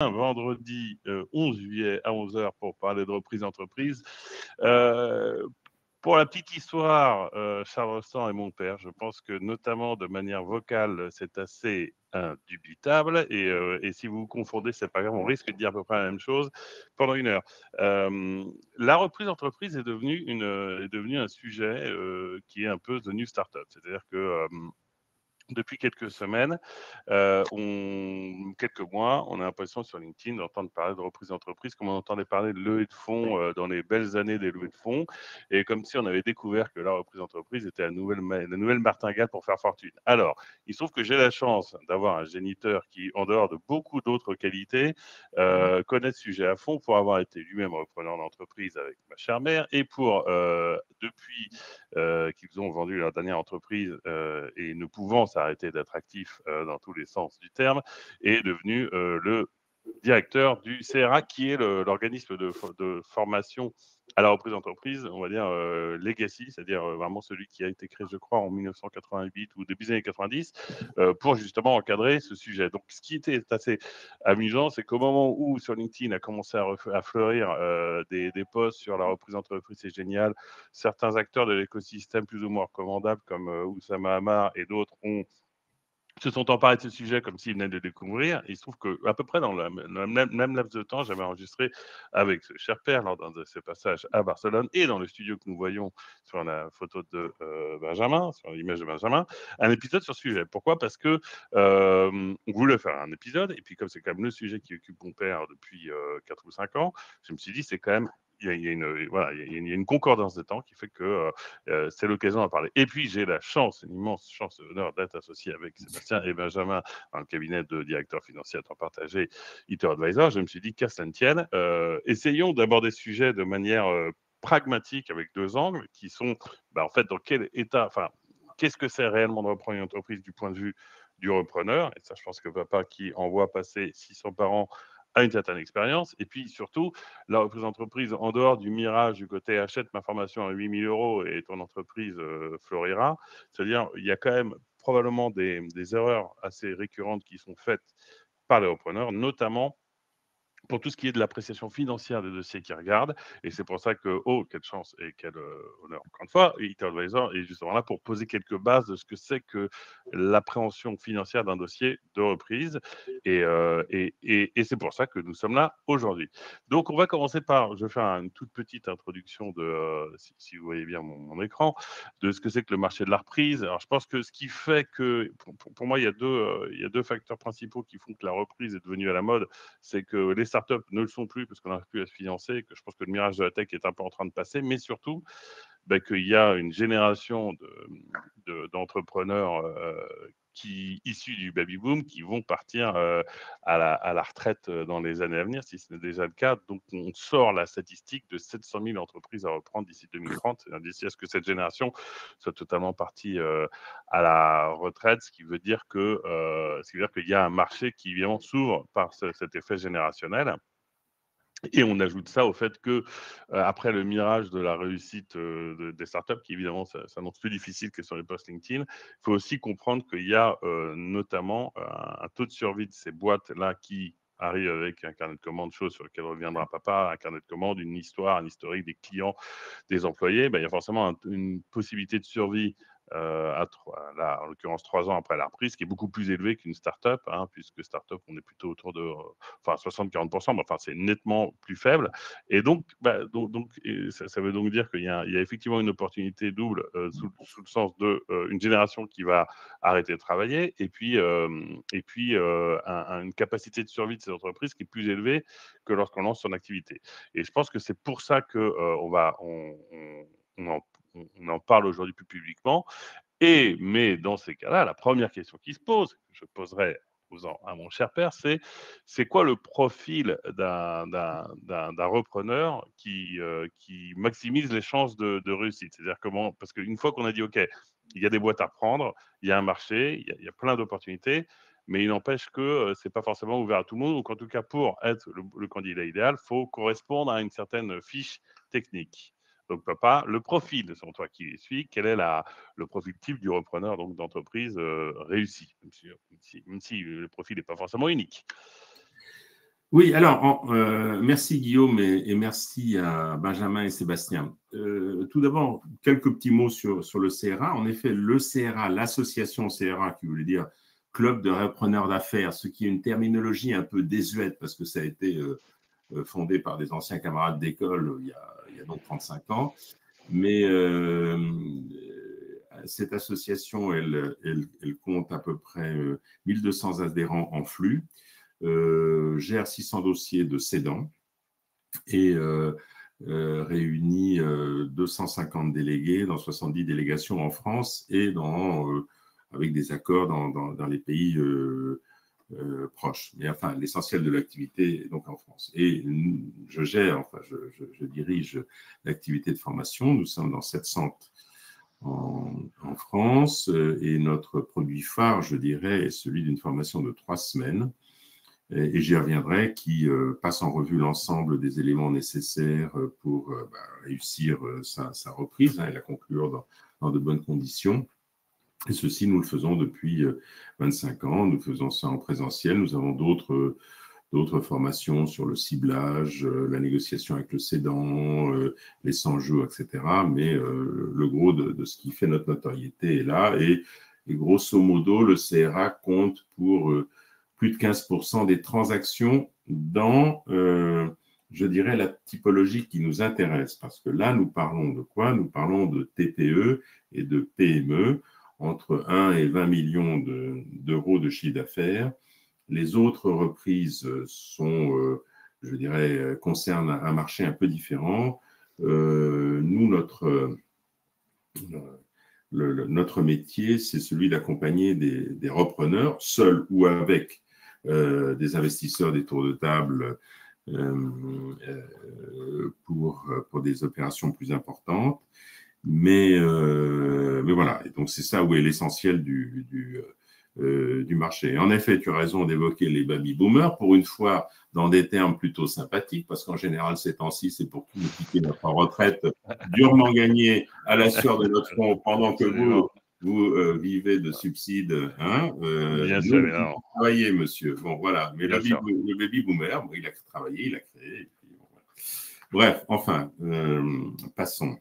Vendredi 11 juillet à 11 heures pour parler de reprise d'entreprise. Pour la petite histoire, Charles Rostand est mon père. Je pense que notamment de manière vocale, c'est assez indubitable. Et si vous vous confondez, c'est pas grave, on risque de dire à peu près la même chose pendant une heure. La reprise d'entreprise est devenue un sujet qui est un peu the new startup. C'est-à-dire que depuis quelques semaines, quelques mois, on a l'impression sur LinkedIn d'entendre parler de reprise d'entreprise comme on entendait parler de levée de fonds dans les belles années des levées de fonds, et comme si on avait découvert que la reprise d'entreprise était la nouvelle martingale pour faire fortune. Alors, il se trouve que j'ai la chance d'avoir un géniteur qui, en dehors de beaucoup d'autres qualités, connaît ce sujet à fond pour avoir été lui-même repreneur d'entreprise avec ma chère mère, et pour, depuis qu'ils ont vendu leur dernière entreprise et ne pouvant s'arrêter d'être actifs dans tous les sens du terme, est devenu le directeur du CRA, qui est l'organisme de formation à la reprise d'entreprise, on va dire legacy, c'est-à-dire vraiment celui qui a été créé, je crois, en 1988 ou début des années 90, pour justement encadrer ce sujet. Donc, ce qui était assez amusant, c'est qu'au moment où sur LinkedIn a commencé à fleurir des posts sur la reprise d'entreprise, c'est génial, certains acteurs de l'écosystème plus ou moins recommandables comme Oussama Hamar et d'autres se sont emparés de ce sujet comme s'ils venaient de le découvrir. Il se trouve qu'à peu près dans le même laps de temps, j'avais enregistré avec ce cher père lors d'un de ses passages à Barcelone et dans le studio que nous voyons sur la photo de Benjamin, sur l'image de Benjamin, un épisode sur ce sujet. Pourquoi? Parce que on voulait faire un épisode, et puis comme c'est quand même le sujet qui occupe mon père depuis 4 ou 5 ans, je me suis dit, c'est quand même il y a une concordance de temps qui fait que c'est l'occasion d'en parler. Et puis, j'ai la chance, une immense chance et l'honneur d'être associé avec Sébastien et Benjamin dans le cabinet de directeur financier à temps partagé ITER Advisor. Je me suis dit, qu'à cela ne tienne, essayons d'aborder ce sujet de manière pragmatique avec deux angles qui sont, en fait, dans quel état, enfin, qu'est-ce que c'est réellement de reprendre une entreprise du point de vue du repreneur. Et ça, je pense que papa qui envoie passer 600 par an a une certaine expérience. Et puis surtout, la reprise d'entreprise, en dehors du mirage du côté achète ma formation à 8 000 € et ton entreprise fleurira, c'est-à-dire il y a quand même probablement des erreurs assez récurrentes qui sont faites par les repreneurs, notamment pour tout ce qui est de l'appréciation financière des dossiers qu'ils regardent. Et c'est pour ça que, oh, quelle chance et quel honneur, encore une fois, ITER Advisor est justement là pour poser quelques bases de ce que c'est que l'appréhension financière d'un dossier de reprise. Et c'est pour ça que nous sommes là aujourd'hui. Donc, on va commencer par, je vais faire une toute petite introduction de, si vous voyez bien mon écran, de ce que c'est que le marché de la reprise. Alors, je pense que ce qui fait que, pour moi, il y a deux facteurs principaux qui font que la reprise est devenue à la mode. C'est que les startups ne le sont plus parce qu'on n'arrive plus à se financer, que je pense que le mirage de la tech est un peu en train de passer, mais surtout qu'il y a une génération d'entrepreneurs issus du baby-boom qui vont partir à la retraite dans les années à venir, si ce n'est déjà le cas. Donc, on sort la statistique de 700 000 entreprises à reprendre d'ici 2030, c'est-à-dire d'ici à ce que cette génération soit totalement partie à la retraite, ce qui veut dire qu'il y a un marché qui, évidemment, s'ouvre par cet effet générationnel. Et on ajoute ça au fait que, après le mirage de la réussite des startups, qui évidemment s'annonce plus difficile que sur les posts LinkedIn, il faut aussi comprendre qu'il y a notamment un taux de survie de ces boîtes-là qui arrivent avec un carnet de commandes, chose sur lequel reviendra papa, un carnet de commandes, une histoire, un historique des clients, des employés. Il y a forcément une possibilité de survie là, en l'occurrence 3 ans après la reprise, qui est beaucoup plus élevée qu'une start-up, puisque start-up, on est plutôt autour de 60-40%, mais enfin, c'est nettement plus faible. Et donc, ça veut donc dire qu'il y a effectivement une opportunité double sous le sens d'une génération qui va arrêter de travailler, et puis une capacité de survie de ces entreprises qui est plus élevée que lorsqu'on lance son activité. Et je pense que c'est pour ça que on en parle aujourd'hui plus publiquement. Mais dans ces cas-là, la première question qui se pose, que je poserai à mon cher père, c'est quoi le profil d'un repreneur qui maximise les chances de réussite? C'est-à-dire comment, parce qu'une fois qu'on a dit, OK, il y a des boîtes à prendre, il y a un marché, il y a plein d'opportunités, mais il n'empêche que ce n'est pas forcément ouvert à tout le monde, ou qu'en tout cas, pour être le candidat idéal, il faut correspondre à une certaine fiche technique. Donc, papa, le profil, selon toi qui suis, quel est le profil type du repreneur donc d'entreprise réussi, même si le profil n'est pas forcément unique? Oui, alors, merci Guillaume et merci à Benjamin et Sébastien. Tout d'abord, quelques petits mots sur le CRA. En effet, le CRA, l'association CRA, qui voulait dire Club de repreneurs d'affaires, ce qui est une terminologie un peu désuète parce que ça a été fondé par des anciens camarades d'école il y a donc 35 ans. Mais cette association, elle compte à peu près 1200 adhérents en flux. Gère 600 dossiers de cédants et réunit 250 délégués dans 70 délégations en France et avec des accords dans les pays proches. Mais enfin, l'essentiel de l'activité est donc en France. Et je dirige l'activité de formation. Nous sommes dans 7 centres en France et notre produit phare, je dirais, est celui d'une formation de 3 semaines et j'y reviendrai, qui passe en revue l'ensemble des éléments nécessaires pour réussir sa reprise et la conclure dans de bonnes conditions. Et ceci, nous le faisons depuis 25 ans. Nous faisons ça en présentiel. Nous avons d'autres formations sur le ciblage, la négociation avec le cédant, les 100 jours, etc. Mais le gros de ce qui fait notre notoriété est là. Et grosso modo, le CRA compte pour plus de 15% des transactions dans, je dirais, la typologie qui nous intéresse. Parce que là, nous parlons de quoi? Nous parlons de TPE et de PME, entre 1 et 20 millions d'euros de chiffre d'affaires. Les autres reprises je dirais, concernent un marché un peu différent. Nous, notre métier, c'est celui d'accompagner des repreneurs, seuls ou avec des investisseurs, des tours de table pour des opérations plus importantes. Mais voilà, et donc c'est ça où est l'essentiel du marché. En effet, tu as raison d'évoquer les baby-boomers, pour une fois dans des termes plutôt sympathiques, parce qu'en général, ces temps-ci, c'est pour nous quitter notre retraite durement gagnée à la sueur de notre front, pendant que vous vivez de subsides. Hein, Bien sûr, nous, évidemment. travaillez, monsieur. Bon, voilà. Mais Bien sûr. le baby-boomer, il a travaillé, il a créé. Et puis, bon, voilà. Bref, enfin, passons.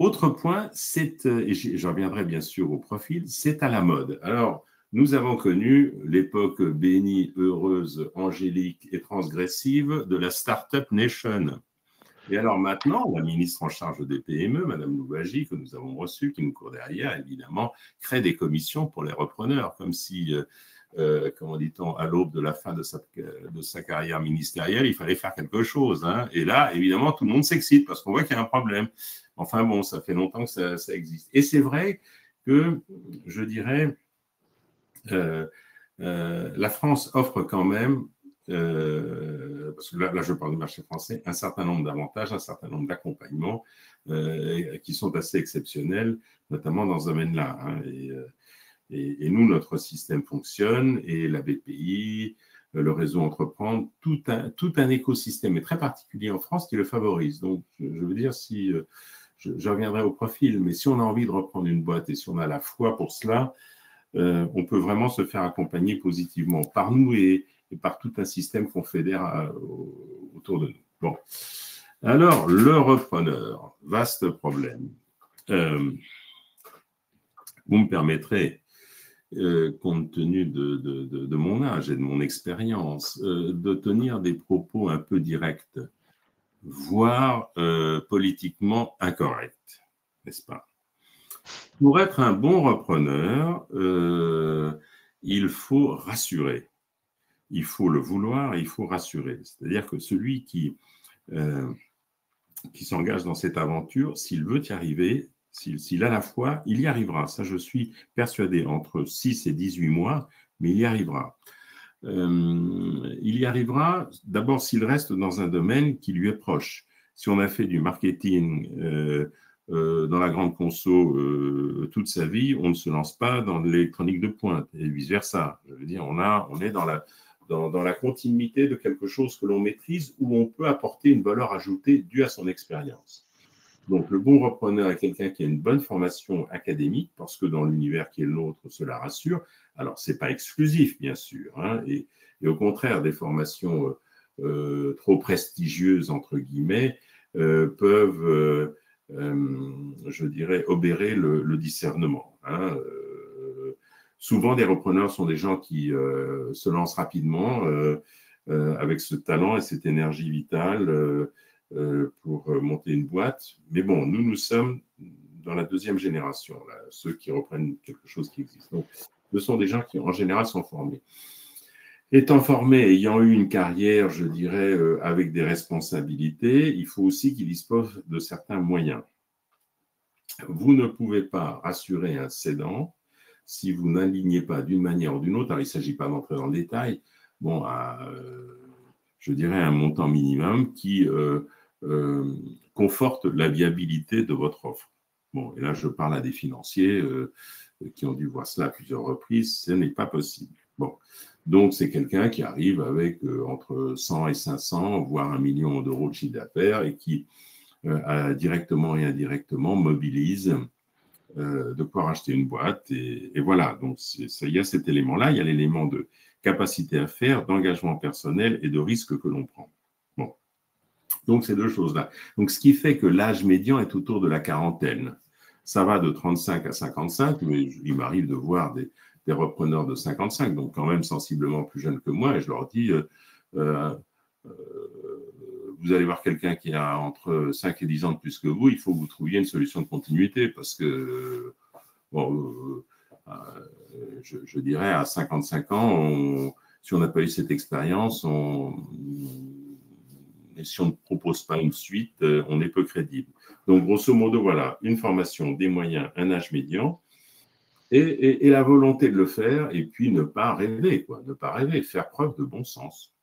Autre point, et je reviendrai bien sûr au profil, c'est à la mode. Alors, nous avons connu l'époque bénie, heureuse, angélique et transgressive de la Startup Nation. Et alors maintenant, la ministre en charge des PME, Madame Louwagie, que nous avons reçue, qui nous court derrière, évidemment, crée des commissions pour les repreneurs, comme si, comment dit-on, à l'aube de la fin de sa carrière ministérielle, il fallait faire quelque chose. Hein. Et là, évidemment, tout le monde s'excite parce qu'on voit qu'il y a un problème. Enfin bon, ça fait longtemps que ça existe. Et c'est vrai que, je dirais, la France offre quand même, parce que là je parle du marché français, un certain nombre d'avantages, un certain nombre d'accompagnements qui sont assez exceptionnels, notamment dans ce domaine-là. Hein. Et nous, notre système fonctionne, et la BPI, le réseau Entreprendre, tout un écosystème, et très particulier en France, qui le favorise. Donc, je veux dire, si je reviendrai au profil, mais si on a envie de reprendre une boîte et si on a la foi pour cela, on peut vraiment se faire accompagner positivement par nous et par tout un système qu'on fédère autour de nous. Bon. Alors, le repreneur, vaste problème. Vous me permettrez, compte tenu de mon âge et de mon expérience, de tenir des propos un peu directs, voire politiquement incorrects, n'est-ce pas? Pour être un bon repreneur, il faut rassurer. Il faut le vouloir et il faut rassurer. C'est-à-dire que celui qui s'engage dans cette aventure, s'il veut y arriver, s'il a la foi, il y arrivera. Ça, je suis persuadé, entre 6 et 18 mois, mais il y arrivera. Il y arrivera d'abord s'il reste dans un domaine qui lui est proche. Si on a fait du marketing dans la grande conso toute sa vie, on ne se lance pas dans l'électronique de pointe et vice-versa. Je veux dire, on est dans la continuité de quelque chose que l'on maîtrise, où on peut apporter une valeur ajoutée due à son expérience. Donc, le bon repreneur est quelqu'un qui a une bonne formation académique, parce que dans l'univers qui est le nôtre, cela rassure. Alors, ce n'est pas exclusif, bien sûr, hein, et au contraire, des formations trop prestigieuses, entre guillemets, peuvent, je dirais, obérer le discernement. Hein. Souvent, des repreneurs sont des gens qui se lancent rapidement avec ce talent et cette énergie vitale pour monter une boîte. Mais bon, nous sommes dans la deuxième génération, là, ceux qui reprennent quelque chose qui existe. Donc, ce sont des gens qui, en général, sont formés. Étant formés, ayant eu une carrière, je dirais, avec des responsabilités, il faut aussi qu'ils disposent de certains moyens. Vous ne pouvez pas rassurer un cédant si vous n'alignez pas d'une manière ou d'une autre. Alors, il ne s'agit pas d'entrer dans le détail, bon, je dirais un montant minimum qui conforte la viabilité de votre offre. Bon, et là, je parle à des financiers qui ont dû voir cela à plusieurs reprises. Ce n'est pas possible. Bon, donc c'est quelqu'un qui arrive avec entre 100 et 500, voire 1 million d'euros de chiffre d'affaires et qui, directement et indirectement, mobilise de pouvoir acheter une boîte. Et voilà, donc il y a cet élément-là. Il y a l'élément de capacité à faire, d'engagement personnel et de risque que l'on prend. Bon, donc ces deux choses-là. Donc ce qui fait que l'âge médian est autour de la quarantaine. Ça va de 35 à 55, mais il m'arrive de voir des repreneurs de 55, donc quand même sensiblement plus jeunes que moi, et je leur dis, vous allez voir quelqu'un qui a entre 5 et 10 ans de plus que vous, il faut que vous trouviez une solution de continuité, parce que, bon, je dirais, à 55 ans, si on n'a pas eu cette expérience, et si on ne propose pas une suite, on est peu crédible. Donc, grosso modo, voilà, une formation, des moyens, un âge médian, et la volonté de le faire, et puis ne pas rêver, quoi, ne pas rêver, faire preuve de bon sens.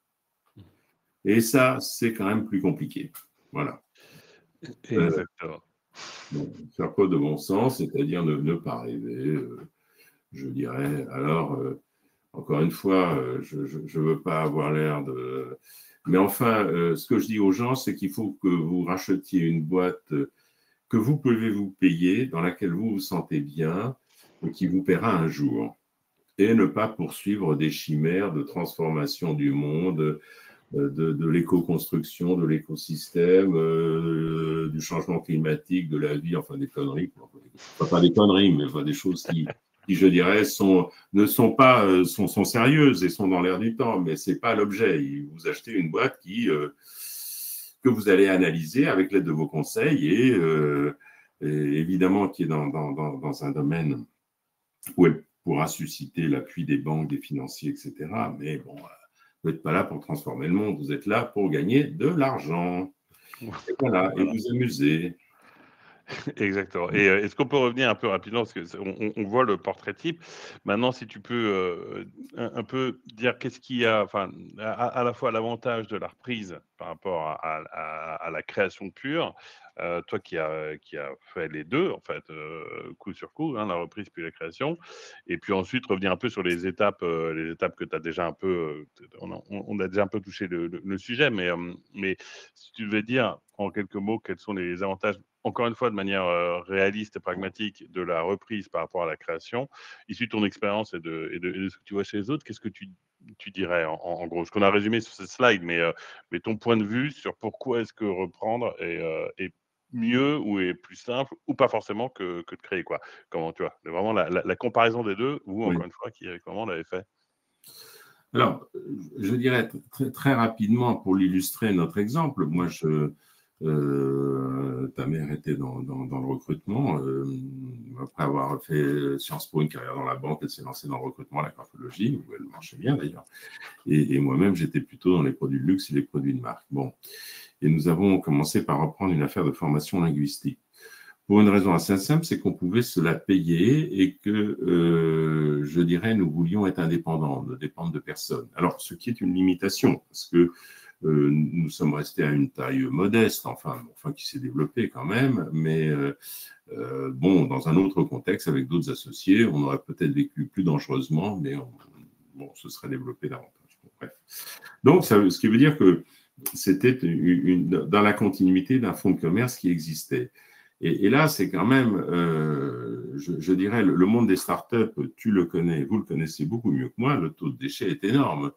Et ça, c'est quand même plus compliqué. Voilà. Exactement. Faire preuve de bon sens, c'est-à-dire ne pas rêver, je dirais. Alors, encore une fois, je ne veux pas avoir l'air de... Mais enfin, ce que je dis aux gens, c'est qu'il faut que vous rachetiez une boîte que vous pouvez vous payer, dans laquelle vous vous sentez bien, et qui vous paiera un jour. Et ne pas poursuivre des chimères de transformation du monde, de l'éco-construction, de l'écosystème, du changement climatique, de la vie, enfin des conneries. Enfin, pas des conneries, mais enfin, des choses qui je dirais, sont sérieuses et sont dans l'air du temps, mais ce n'est pas l'objet. Vous achetez une boîte que vous allez analyser avec l'aide de vos conseils et évidemment qui est dans un domaine où elle pourra susciter l'appui des banques, des financiers, etc. Mais bon, vous n'êtes pas là pour transformer le monde, vous êtes là pour gagner de l'argent. Et voilà, et vous amuser. Exactement. Et est-ce qu'on peut revenir un peu rapidement, parce qu'on voit le portrait type. Maintenant, si tu peux un peu dire qu'est-ce qu'il y a, enfin, à la fois l'avantage de la reprise par rapport à la création pure, toi qui as fait les deux, en fait, coup sur coup, hein, la reprise puis la création, et puis ensuite revenir un peu sur les étapes que tu as déjà un peu, on a déjà un peu touché le sujet, mais si tu devais dire en quelques mots quels sont les avantages, encore une fois, de manière réaliste et pragmatique, de la reprise par rapport à la création, issu de ton expérience et de ce que tu vois chez les autres, qu'est-ce que tu dirais en gros? Ce qu'on a résumé sur ce slide, mais ton point de vue sur pourquoi est-ce que reprendre est mieux ou est plus simple, ou pas forcément que de créer, quoi? Comment tu vois? Vraiment la comparaison des deux, ou Oui. encore une fois, comment on l'avait fait? Alors, je dirais très rapidement pour illustrer notre exemple. Moi, ta mère était dans le recrutement. Après avoir fait Sciences Po, une carrière dans la banque, elle s'est lancée dans le recrutement, la graphologie, où elle marchait bien d'ailleurs. Et moi-même, j'étais plutôt dans les produits de luxe et les produits de marque. Bon. Et nous avons commencé par reprendre une affaire de formation linguistique. Pour une raison assez simple, c'est qu'on pouvait se la payer et que, je dirais, nous voulions être indépendants, ne dépendre de personne. Alors, ce qui est une limitation, parce que nous sommes restés à une taille modeste, enfin qui s'est développée quand même, mais bon, dans un autre contexte, avec d'autres associés, on aurait peut-être vécu plus dangereusement, mais bon, se serait développé davantage. Bon, bref. Donc, ce qui veut dire que c'était dans la continuité d'un fonds de commerce qui existait. Et là, c'est quand même, je dirais, le monde des startups, tu le connais, vous le connaissez beaucoup mieux que moi, le taux de déchets est énorme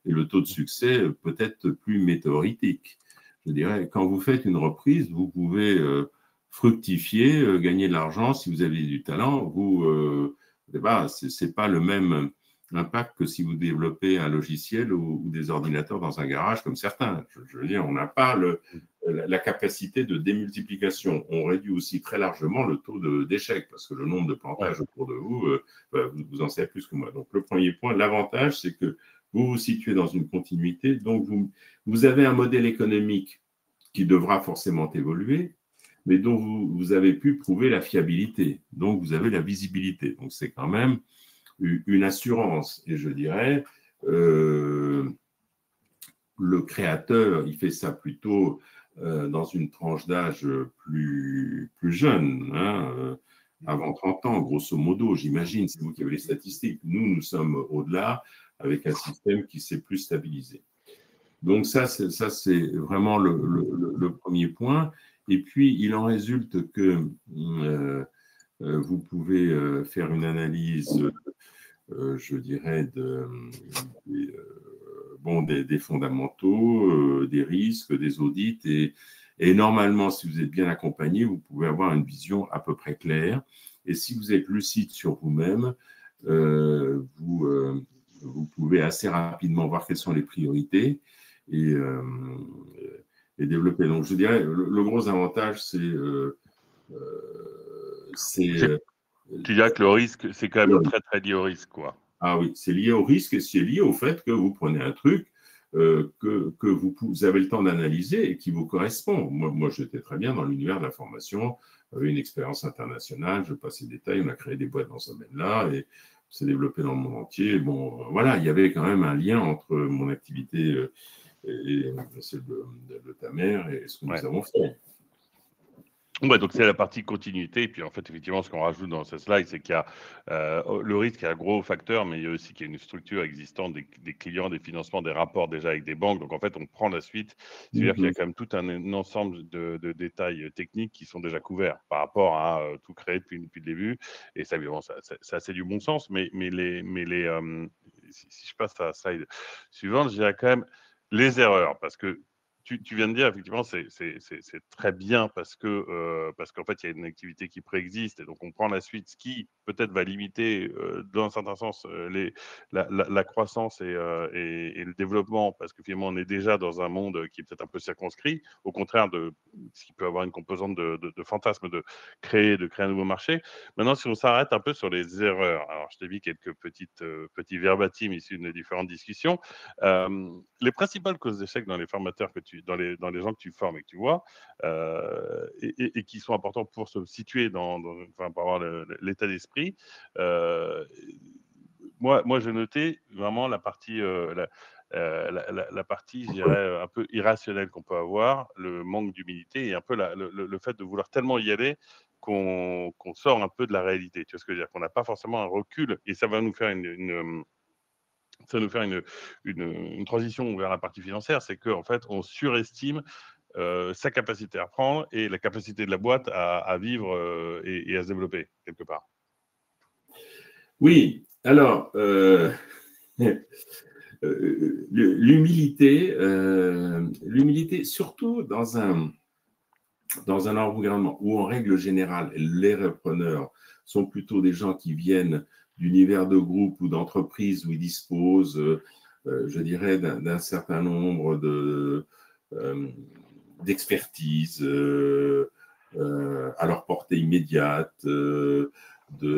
et le taux de succès peut-être plus météoritique. Je dirais, quand vous faites une reprise, vous pouvez fructifier, gagner de l'argent si vous avez du talent. C'est pas le même impact que si vous développez un logiciel ou des ordinateurs dans un garage comme certains. Je veux dire, on n'a pas la capacité de démultiplication. On réduit aussi très largement le taux d'échec parce que le nombre de plantages autour de vous, vous en savez plus que moi. Donc, le premier point, l'avantage, c'est que vous vous situez dans une continuité, donc vous avez un modèle économique qui devra forcément évoluer, mais dont vous avez pu prouver la fiabilité. Donc, vous avez la visibilité. Donc, c'est quand même une assurance. Et je dirais, le créateur, il fait ça plutôt dans une tranche d'âge plus jeune, hein, avant 30 ans, grosso modo, j'imagine, c'est vous qui avez les statistiques. Nous sommes au-delà, avec un système qui s'est plus stabilisé. Donc ça, c'est vraiment le premier point. Et puis, il en résulte que vous pouvez faire une analyse, je dirais, des fondamentaux, des risques, des audits. Et normalement, si vous êtes bien accompagné, vous pouvez avoir une vision à peu près claire. Et si vous êtes lucide sur vous-même, vous pouvez assez rapidement voir quelles sont les priorités et développer. Donc, je dirais, le gros avantage, tu dirais que le risque, c'est quand même très, très lié au risque, quoi. Ah oui, c'est lié au risque et c'est lié au fait que vous prenez un truc que vous avez le temps d'analyser et qui vous correspond. Moi j'étais très bien dans l'univers de la formation, j'avais une expérience internationale, je passe les détails, on a créé des boîtes dans ce domaine-là et s'est développé dans le monde entier. Bon, voilà, il y avait quand même un lien entre mon activité et celle de ta mère et ce que nous avons fait. Ouais, donc c'est la partie continuité. Et puis en fait, effectivement, ce qu'on rajoute dans ce slide, c'est qu'il y a le risque est un gros facteur, mais il y a aussi qu'il y a une structure existante des clients, des financements, des rapports déjà avec des banques. Donc en fait, on prend la suite. C'est-à-dire qu'il y a quand même tout un ensemble de détails techniques qui sont déjà couverts par rapport à tout créer depuis le début. Et ça, évidemment, ça c'est du bon sens. Mais si je passe à la slide suivante, je dirais quand même les erreurs, parce que tu viens de dire, effectivement, c'est très bien parce qu'en fait, il y a une activité qui préexiste et donc on prend la suite, ce qui peut-être va limiter, dans un certain sens, la croissance et le développement parce que finalement, on est déjà dans un monde qui est peut-être un peu circonscrit, au contraire de ce qui peut avoir une composante de fantasme de créer un nouveau marché. Maintenant, si on s'arrête un peu sur les erreurs, alors je t'ai mis quelques petits verbatim issus de nos différentes discussions. Les principales causes d'échec dans les formateurs dans les gens que tu formes et que tu vois, et qui sont importants pour se situer enfin, pour avoir l'état d'esprit. Moi, j'ai noté vraiment la partie, la partie, je dirais, un peu irrationnelle qu'on peut avoir, le manque d'humilité et un peu le fait de vouloir tellement y aller qu'on sort un peu de la réalité. Tu vois ce que je veux dire? Qu'on n'a pas forcément un recul et ça va nous faire une transition vers la partie financière, c'est qu'en fait, on surestime sa capacité à prendre et la capacité de la boîte à vivre et à se développer quelque part. Oui, alors, l'humilité, surtout dans un environnement où, en règle générale, les repreneurs sont plutôt des gens qui viennent d'univers de groupe ou d'entreprise où ils disposent, je dirais, d'un certain nombre d'expertise à leur portée immédiate, de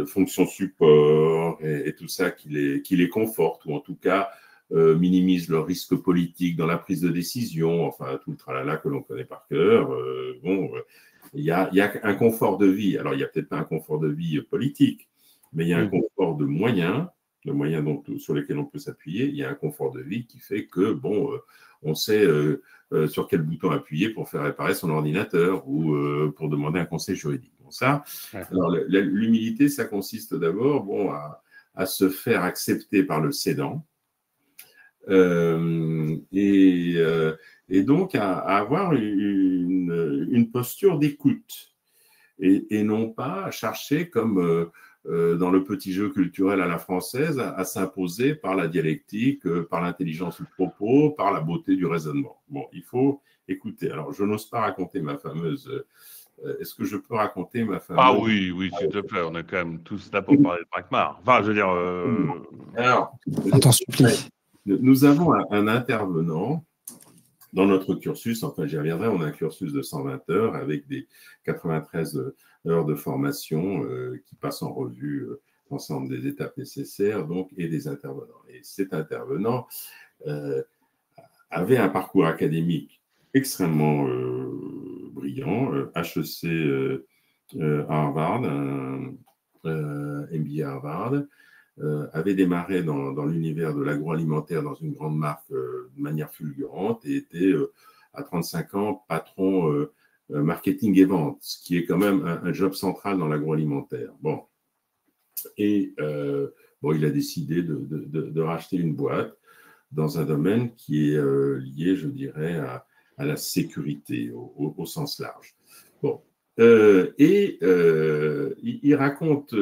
fonctions support et tout ça qui les conforte ou en tout cas minimise le risque politique dans la prise de décision, enfin tout le tralala que l'on connaît par cœur. Il y a un confort de vie. Alors, il n'y a peut-être pas un confort de vie politique, mais il y a un confort de moyens sur lesquels on peut s'appuyer. Il y a un confort de vie qui fait que, on sait sur quel bouton appuyer pour faire réparer son ordinateur ou pour demander un conseil juridique. Bon, ça, alors, l'humilité, ça consiste d'abord à se faire accepter par le cédant et donc à avoir une posture d'écoute. et non pas à chercher comme dans le petit jeu culturel à la française, à s'imposer par la dialectique, par l'intelligence du propos, par la beauté du raisonnement. Bon, il faut écouter. Alors, je n'ose pas raconter ma fameuse... Est-ce que je peux raconter ma fameuse... Ah oui, oui, s'il te plaît, on est quand même tous là pour parler de Brakmar. Enfin, je veux dire... Alors, on t'en supplie. Nous avons un intervenant dans notre cursus, enfin j'y reviendrai, on a un cursus de 120 heures avec des 93 heures de formation qui passent en revue l'ensemble des étapes nécessaires donc, et des intervenants. Et cet intervenant avait un parcours académique extrêmement brillant, HEC Harvard, MBA Harvard, avait démarré dans l'univers de l'agroalimentaire dans une grande marque de manière fulgurante et était à 35 ans patron marketing et vente, ce qui est quand même un job central dans l'agroalimentaire. Bon. Et bon, il a décidé de racheter une boîte dans un domaine qui est lié, je dirais, à la sécurité au sens large. Bon. Il raconte...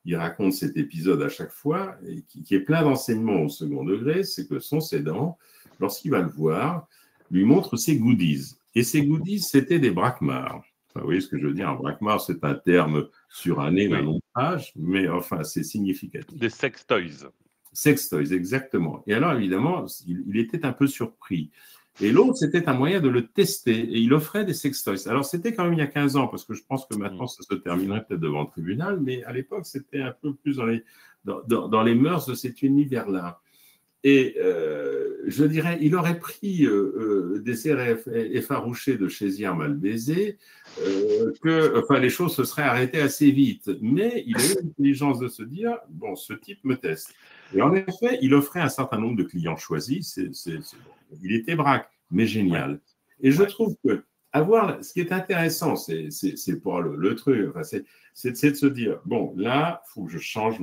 il raconte cet épisode à chaque fois, et qui est plein d'enseignements au second degré, c'est que son cédant, lorsqu'il va le voir, lui montre ses goodies. Et ces goodies, c'était des Brakmar. Enfin, vous voyez ce que je veux dire, un Brakmar, c'est un terme suranné d'un long âge, mais enfin, c'est significatif. Des sex toys. Sex toys, exactement. Et alors, évidemment, il était un peu surpris. Et l'autre, c'était un moyen de le tester. Et il offrait des sextoys. Alors, c'était quand même il y a 15 ans, parce que je pense que maintenant, ça se terminerait peut-être devant le tribunal, mais à l'époque, c'était un peu plus dans les mœurs de cet univers-là. Et je dirais, il aurait pris des airs effarouchés de Chésiard mal baisé, enfin, les choses se seraient arrêtées assez vite. Mais il a eu l'intelligence de se dire, bon, ce type me teste. Et en effet, il offrait un certain nombre de clients choisis. Il était braque, mais génial. Et je trouve que ce qui est intéressant, c'est pour le truc, enfin, c'est de se dire, bon, là, il faut que je change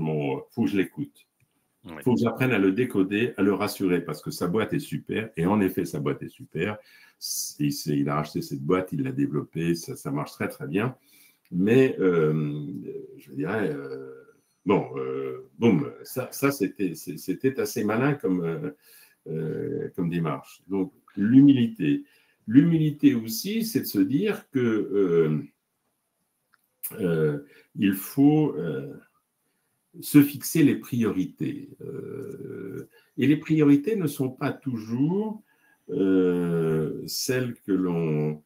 faut que je l'écoute. Il faut que j'apprenne à le décoder, à le rassurer, parce que sa boîte est super. Et en effet, sa boîte est super. Il a racheté cette boîte, il l'a développée, ça marche très, très bien. Mais, je dirais... Bon, boum, ça c'était assez malin comme démarche. Donc, l'humilité. L'humilité aussi, c'est de se dire que il faut se fixer les priorités. Et les priorités ne sont pas toujours celles que l'on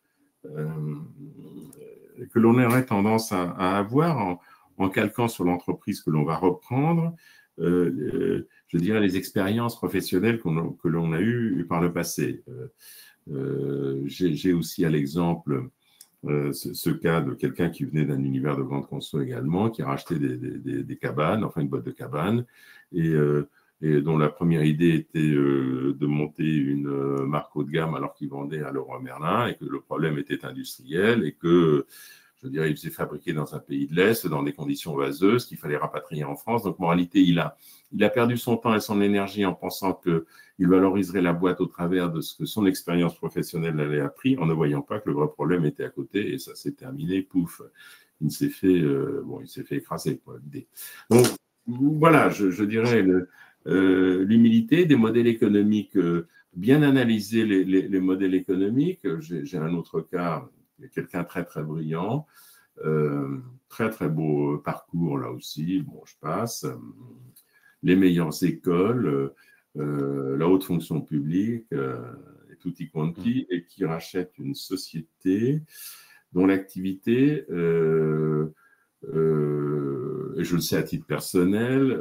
aurait tendance à avoir en calquant sur l'entreprise que l'on va reprendre, je dirais, les expériences professionnelles que l'on a eues par le passé. J'ai aussi à l'exemple ce cas de quelqu'un qui venait d'un univers de grande conso également, qui a racheté des cabanes, enfin une boîte de cabanes, et dont la première idée était de monter une marque haut de gamme alors qu'il vendait à Leroy Merlin, et que le problème était industriel, et que je dirais, il s'est fabriqué dans un pays de l'Est, dans des conditions vaseuses, qu'il fallait rapatrier en France. Donc, en réalité, il a perdu son temps et son énergie en pensant qu'il valoriserait la boîte au travers de ce que son expérience professionnelle avait appris, en ne voyant pas que le vrai problème était à côté, et ça s'est terminé, pouf, il s'est fait écraser, quoi, l'idée. Donc, voilà, je dirais l'humilité, des modèles économiques, bien analyser les modèles économiques. J'ai un autre cas, quelqu'un très, très brillant, très, très beau parcours là aussi, bon, je passe, les meilleures écoles, la haute fonction publique, et tutti quanti, et qui rachète une société dont l'activité, et je le sais à titre personnel,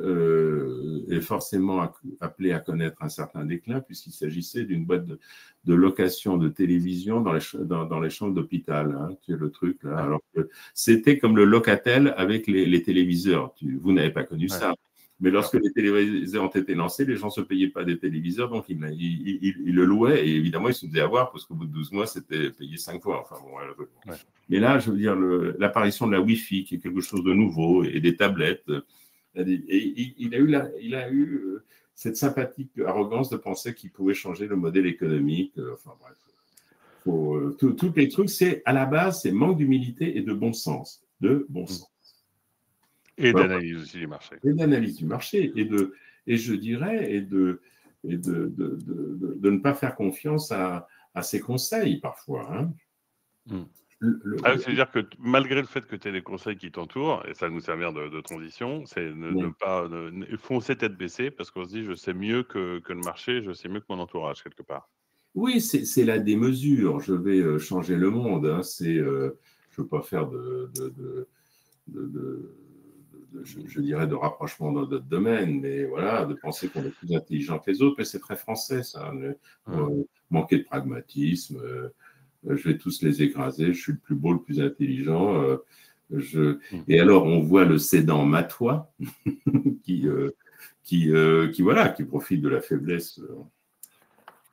est forcément appelée à connaître un certain déclin, puisqu'il s'agissait d'une boîte de location de télévision dans les chambres d'hôpital. Hein, tu sais, le truc là. Alors que c'était comme le Locatel avec les téléviseurs. Vous n'avez pas connu ça. Mais lorsque les téléviseurs ont été lancés, les gens ne se payaient pas des téléviseurs, donc ils le louaient, et évidemment, ils se faisaient avoir, parce qu'au bout de 12 mois, c'était payé 5 fois. Enfin, bon, Mais là, je veux dire, l'apparition de la Wi-Fi, qui est quelque chose de nouveau, et des tablettes, et il a eu cette sympathique arrogance de penser qu'il pouvait changer le modèle économique. Enfin, bref. Tous les trucs, c'est à la base, c'est manque d'humilité et de bon sens. De bon sens. Et d'analyse aussi du marché. Et d'analyse du marché. Et je dirais, de ne pas faire confiance à ses conseils parfois. Hein. C'est-à-dire que malgré le fait que tu aies des conseils qui t'entourent, et ça va nous servir de transition, c'est ne pas foncer tête baissée parce qu'on se dit je sais mieux que le marché, je sais mieux que mon entourage quelque part. Oui, c'est la démesure. Je vais changer le monde. Hein. Je ne veux pas faire je dirais, de rapprochement dans d'autres domaines, mais voilà, de penser qu'on est plus intelligent que les autres, mais c'est très français, ça. Manquer de pragmatisme, je vais tous les écraser, je suis le plus beau, le plus intelligent. Et alors, on voit le cédant matois qui profite de la faiblesse.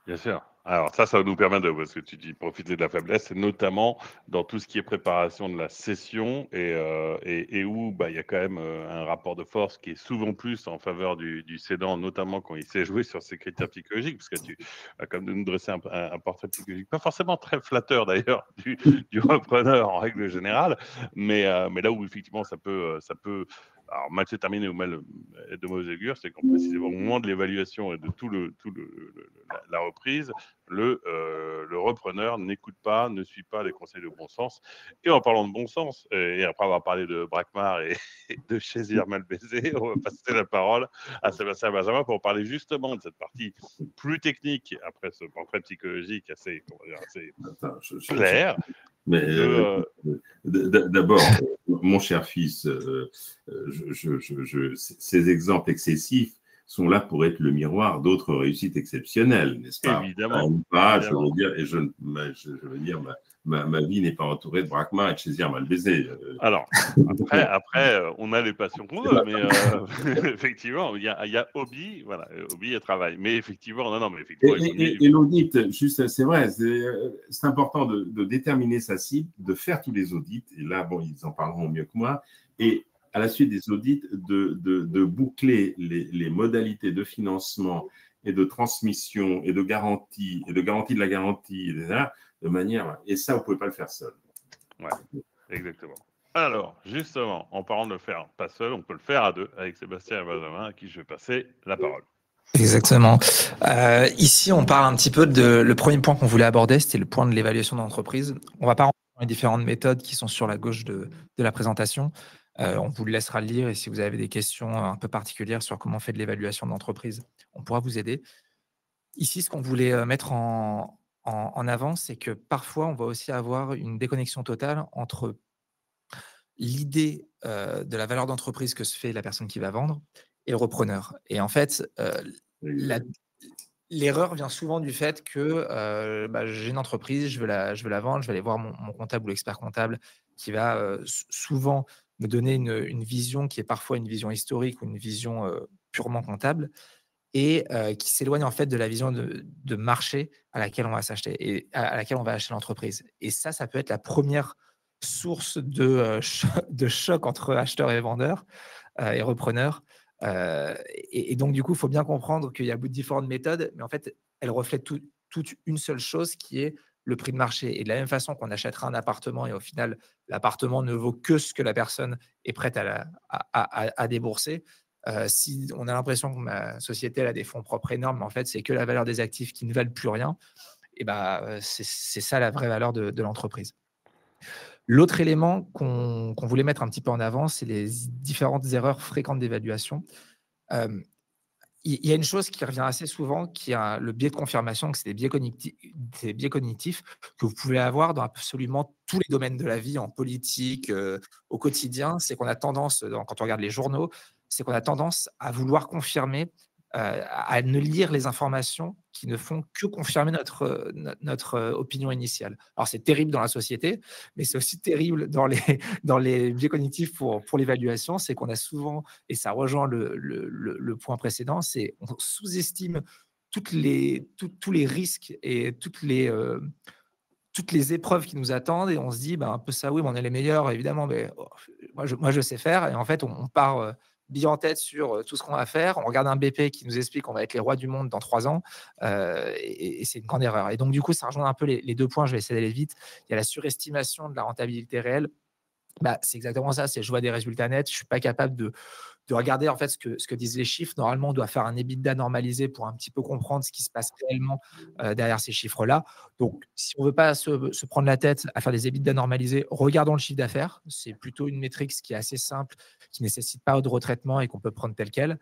Bien sûr. Alors ça va nous permettre parce que tu dis profiter de la faiblesse, notamment dans tout ce qui est préparation de la session et où il y a quand même un rapport de force qui est souvent plus en faveur du cédant, notamment quand il sait jouer sur ses critères psychologiques, parce que tu as comme de nous dresser un portrait psychologique, pas forcément très flatteur d'ailleurs du repreneur en règle générale, mais là où effectivement ça peut alors, mal se terminer ou mal de mauvaise augure, c'est qu'en précisément au moment de l'évaluation et de la reprise, le repreneur n'écoute pas, ne suit pas les conseils de bon sens. Et en parlant de bon sens, et après avoir parlé de Brakmar et de Chésir Malbaisé, on va passer la parole à Sébastien Benjamin pour parler justement de cette partie plus technique, après ce portrait psychologique assez clair. Mais d'abord, mon cher fils, ces exemples excessifs sont là pour être le miroir d'autres réussites exceptionnelles, n'est-ce pas? Évidemment. Je veux dire, et je veux dire, ma vie n'est pas entourée de Brakmar et de Chésir Malbaisé. Alors, après on a les passions qu'on veut, mais effectivement, il y a hobby, voilà, hobby et travail. Mais effectivement, non, mais effectivement. Et l'audit, juste, c'est vrai, c'est important de déterminer sa cible, de faire tous les audits. Et là, bon, ils en parleront mieux que moi. Et à la suite des audits, de boucler les modalités de financement et de transmission et de garantie de la garantie, etc., de manière. Et ça, vous ne pouvez pas le faire seul. Ouais, exactement. Alors, justement, en parlant de le faire pas seul, on peut le faire à deux avec Sébastien et Benjamin, à qui je vais passer la parole. Exactement. Ici, on parle un petit peu le premier point qu'on voulait aborder, c'était le point de l'évaluation d'entreprise. On va pas rentrer dans les différentes méthodes qui sont sur la gauche de la présentation. On vous le laissera lire et si vous avez des questions un peu particulières sur comment on fait de l'évaluation d'entreprise, on pourra vous aider. Ici, ce qu'on voulait mettre en avant, c'est que parfois, on va aussi avoir une déconnexion totale entre l'idée de la valeur d'entreprise que se fait la personne qui va vendre et le repreneur. Et en fait, l'erreur vient souvent du fait que j'ai une entreprise, je veux la vendre, je vais aller voir mon comptable ou l'expert comptable qui va souvent me donner une vision qui est parfois une vision historique ou une vision purement comptable et qui s'éloigne en fait de la vision de marché à laquelle on va s'acheter et à laquelle on va acheter l'entreprise. Et ça peut être la première source de choc entre acheteurs et vendeurs et repreneurs. Et donc, du coup, il faut bien comprendre qu'il y a différentes méthodes, mais en fait, elles reflètent toute une seule chose qui est le prix de marché. Et de la même façon qu'on achètera un appartement et au final, l'appartement ne vaut que ce que la personne est prête à débourser. Si on a l'impression que ma société elle a des fonds propres énormes, mais en fait, c'est que la valeur des actifs qui ne valent plus rien, et c'est ça la vraie valeur de l'entreprise. L'autre élément qu'on voulait mettre un petit peu en avant, c'est les différentes erreurs fréquentes d'évaluation. Il y a une chose qui revient assez souvent, qui est le biais de confirmation, que c'est des biais cognitifs que vous pouvez avoir dans absolument tous les domaines de la vie, en politique, au quotidien. C'est qu'on a tendance, quand on regarde les journaux, c'est qu'on a tendance à vouloir confirmer, à ne lire les informations qui ne font que confirmer notre opinion initiale. Alors, c'est terrible dans la société, mais c'est aussi terrible dans les biais cognitifs pour l'évaluation. C'est qu'on a souvent, et ça rejoint le point précédent, c'est on sous-estime tous les risques et toutes les épreuves qui nous attendent et on se dit un peu ça, oui, mais on est les meilleurs, évidemment, mais moi, je sais faire. Et en fait, on part billes en tête sur tout ce qu'on va faire. On regarde un BP qui nous explique qu'on va être les rois du monde dans 3 ans, et c'est une grande erreur. Et donc, du coup, ça rejoint un peu les 2 points. Je vais essayer d'aller vite. Il y a la surestimation de la rentabilité réelle. C'est exactement ça. C'est je vois des résultats nets. Je ne suis pas capable de regarder en fait ce que disent les chiffres. Normalement, on doit faire un EBITDA normalisé pour un petit peu comprendre ce qui se passe réellement derrière ces chiffres-là. Donc, si on ne veut pas se prendre la tête à faire des EBITDA normalisés, regardons le chiffre d'affaires. C'est plutôt une métrique qui est assez simple, qui ne nécessite pas de retraitement et qu'on peut prendre tel quel.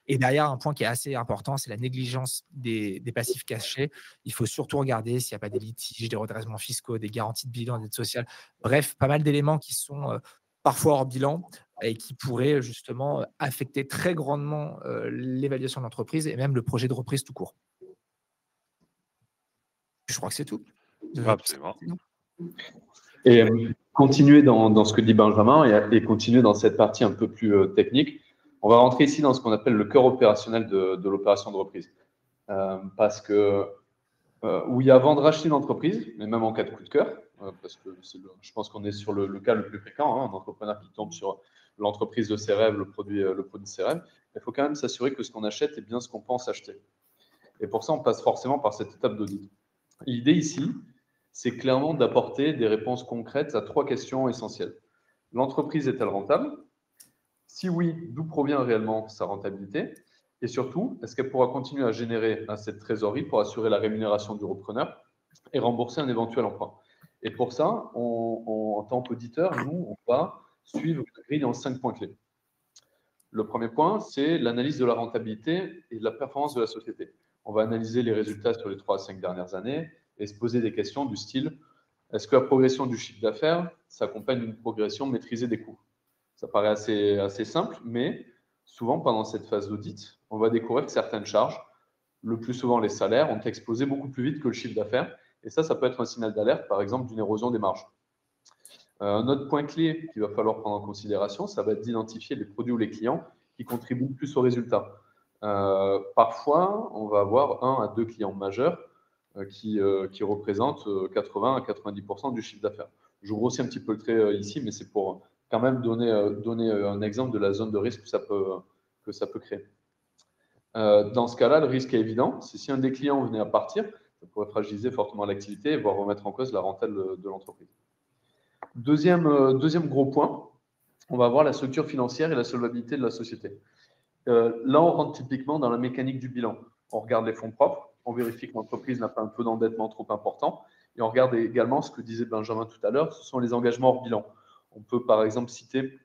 Et derrière, un point qui est assez important, c'est la négligence des passifs cachés. Il faut surtout regarder s'il n'y a pas des litiges, des redressements fiscaux, des garanties de bilan, d'aide sociale. Bref, pas mal d'éléments qui sont parfois hors bilan et qui pourraient justement affecter très grandement l'évaluation de l'entreprise et même le projet de reprise tout court. Je crois que c'est tout. Absolument. Et continuer dans ce que dit Benjamin et continuer dans cette partie un peu plus technique. On va rentrer ici dans ce qu'on appelle le cœur opérationnel de l'opération de reprise. Parce que oui, avant de racheter une entreprise, mais même en cas de coup de cœur, parce que je pense qu'on est sur le cas le plus fréquent, un entrepreneur qui tombe sur l'entreprise de ses rêves, le produit de ses rêves, il faut quand même s'assurer que ce qu'on achète est bien ce qu'on pense acheter. Et pour ça, on passe forcément par cette étape d'audit. L'idée ici, c'est clairement d'apporter des réponses concrètes à 3 questions essentielles. L'entreprise est-elle rentable? Si oui, d'où provient réellement sa rentabilité? Et surtout, est-ce qu'elle pourra continuer à générer assez de trésorerie pour assurer la rémunération du repreneur et rembourser un éventuel emprunt? Et pour ça, en tant qu'auditeur, nous, on va suivre une grille en 5 points clés. Le premier point, c'est l'analyse de la rentabilité et de la performance de la société. On va analyser les résultats sur les 3 à 5 dernières années et se poser des questions du style: est-ce que la progression du chiffre d'affaires s'accompagne d'une progression maîtrisée des coûts? Ça paraît assez simple, mais souvent, pendant cette phase d'audit, on va découvrir que certaines charges, le plus souvent les salaires, ont explosé beaucoup plus vite que le chiffre d'affaires. Et ça peut être un signal d'alerte, par exemple, d'une érosion des marges. Un autre point clé qu'il va falloir prendre en considération, ça va être d'identifier les produits ou les clients qui contribuent le plus au résultat. Parfois, on va avoir 1 à 2 clients majeurs qui représentent 80 à 90% du chiffre d'affaires. Je grossis un petit peu le trait ici, mais c'est pour quand même donner un exemple de la zone de risque que ça peut créer. Dans ce cas-là, le risque est évident. C'est si un des clients venait à partir, ça pourrait fragiliser fortement l'activité, voire remettre en cause la rentabilité de l'entreprise. Deuxième gros point, on va avoir la structure financière et la solvabilité de la société. Là, on rentre typiquement dans la mécanique du bilan. On regarde les fonds propres, on vérifie que l'entreprise n'a pas un taux d'endettement trop important, et on regarde également ce que disait Benjamin tout à l'heure, ce sont les engagements hors bilan. On peut par exemple citer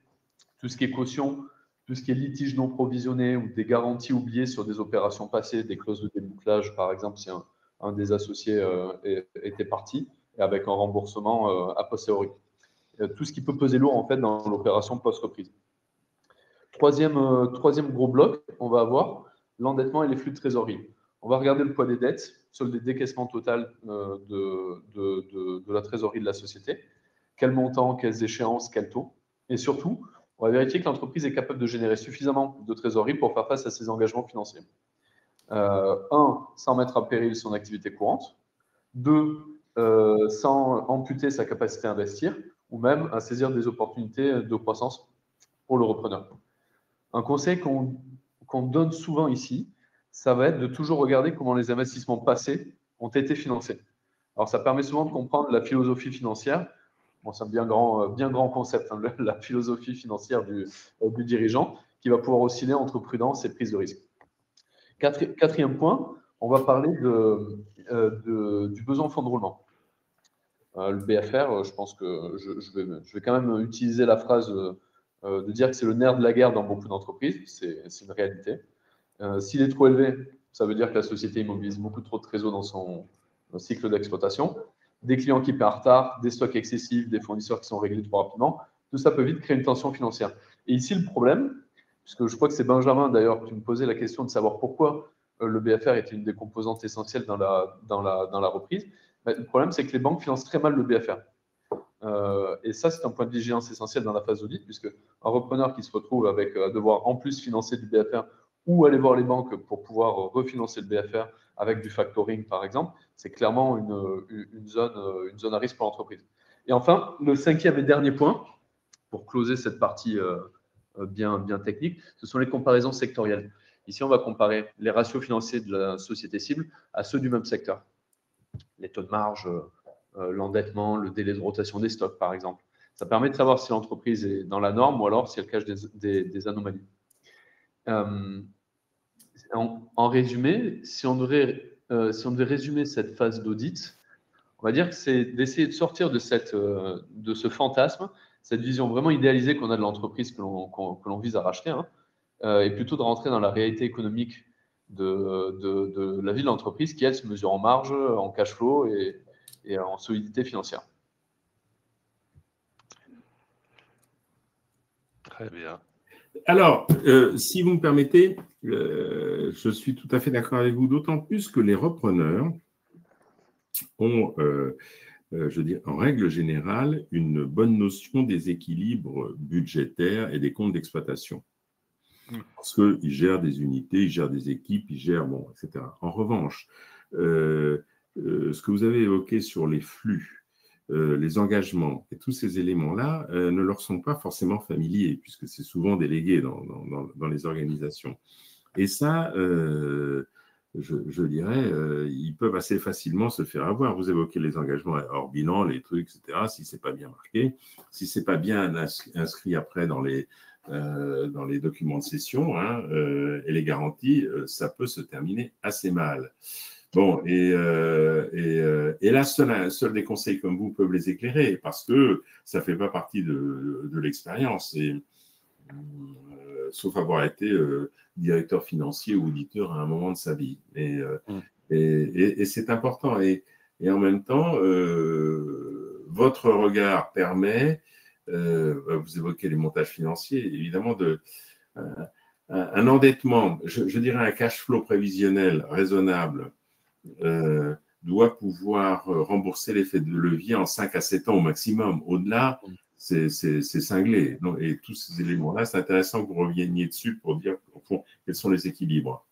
tout ce qui est caution, tout ce qui est litige non provisionné ou des garanties oubliées sur des opérations passées, des clauses de débouclage, par exemple, si un des associés était parti, et avec un remboursement a posteriori. Tout ce qui peut peser lourd en fait dans l'opération post-reprise. Troisième gros bloc, on va avoir l'endettement et les flux de trésorerie. On va regarder le poids des dettes, solde des décaissements total de la trésorerie de la société, quel montant, quelles échéances, quel taux. Et surtout, on va vérifier que l'entreprise est capable de générer suffisamment de trésorerie pour faire face à ses engagements financiers. 1, sans mettre à péril son activité courante. 2, sans amputer sa capacité à investir ou même à saisir des opportunités de croissance pour le repreneur. Un conseil qu'on donne souvent ici, ça va être de toujours regarder comment les investissements passés ont été financés. Alors, ça permet souvent de comprendre la philosophie financière. Bon, c'est un bien grand concept, hein, la philosophie financière du dirigeant, qui va pouvoir osciller entre prudence et prise de risque. Quatrième point, on va parler du besoin en fonds de roulement. Le BFR, je pense que je vais quand même utiliser la phrase de dire que c'est le nerf de la guerre dans beaucoup d'entreprises. C'est une réalité. S'il est trop élevé, ça veut dire que la société immobilise beaucoup trop de trésor dans son cycle d'exploitation. Des clients qui paient en retard, des stocks excessifs, des fournisseurs qui sont réglés trop rapidement. Tout ça peut vite créer une tension financière. Et ici, le problème, puisque je crois que c'est Benjamin d'ailleurs qui me posait la question de savoir pourquoi le BFR était une des composantes essentielles dans la reprise. Mais le problème, c'est que les banques financent très mal le BFR. Et ça, c'est un point de vigilance essentiel dans la phase d'audit, puisque un repreneur qui se retrouve avec à devoir en plus financer du BFR ou aller voir les banques pour pouvoir refinancer le BFR avec du factoring, par exemple, c'est clairement une zone à risque pour l'entreprise. Et enfin, le 5e et dernier point, pour closer cette partie bien techniques, ce sont les comparaisons sectorielles. Ici, on va comparer les ratios financiers de la société cible à ceux du même secteur. Les taux de marge, l'endettement, le délai de rotation des stocks, par exemple. Ça permet de savoir si l'entreprise est dans la norme ou alors si elle cache des anomalies. En résumé, si on devait résumer cette phase d'audit, on va dire que c'est d'essayer de sortir de ce fantasme, cette vision vraiment idéalisée qu'on a de l'entreprise que l'on vise à racheter, et plutôt de rentrer dans la réalité économique de la vie de l'entreprise qui, elle, se mesure en marge, en cash flow et en solidité financière. Très bien. Alors, si vous me permettez, je suis tout à fait d'accord avec vous, d'autant plus que les repreneurs ont, je veux dire, en règle générale, une bonne notion des équilibres budgétaires et des comptes d'exploitation. Parce qu'ils gèrent des unités, ils gèrent des équipes, ils gèrent, bon, etc. En revanche, ce que vous avez évoqué sur les flux, les engagements et tous ces éléments-là ne leur sont pas forcément familiers, puisque c'est souvent délégué dans les organisations. Et ça, je dirais, ils peuvent assez facilement se faire avoir. Vous évoquez les engagements hors bilan, les trucs, etc. Si ce n'est pas bien marqué, si ce n'est pas bien inscrit après dans les documents de cession et les garanties, ça peut se terminer assez mal. Bon, et là, seul des conseils comme vous peuvent les éclairer, parce que ça ne fait pas partie de l'expérience, sauf avoir été directeur financier ou auditeur à un moment de sa vie. Et c'est important. Et en même temps, votre regard permet, vous évoquez les montages financiers, évidemment, un endettement, je dirais un cash flow prévisionnel raisonnable, doit pouvoir rembourser l'effet de levier en 5 à 7 ans au maximum. Au-delà, c'est cinglé. Et tous ces éléments-là, c'est intéressant que vous reveniez dessus pour dire, au fond, quels sont les équilibres.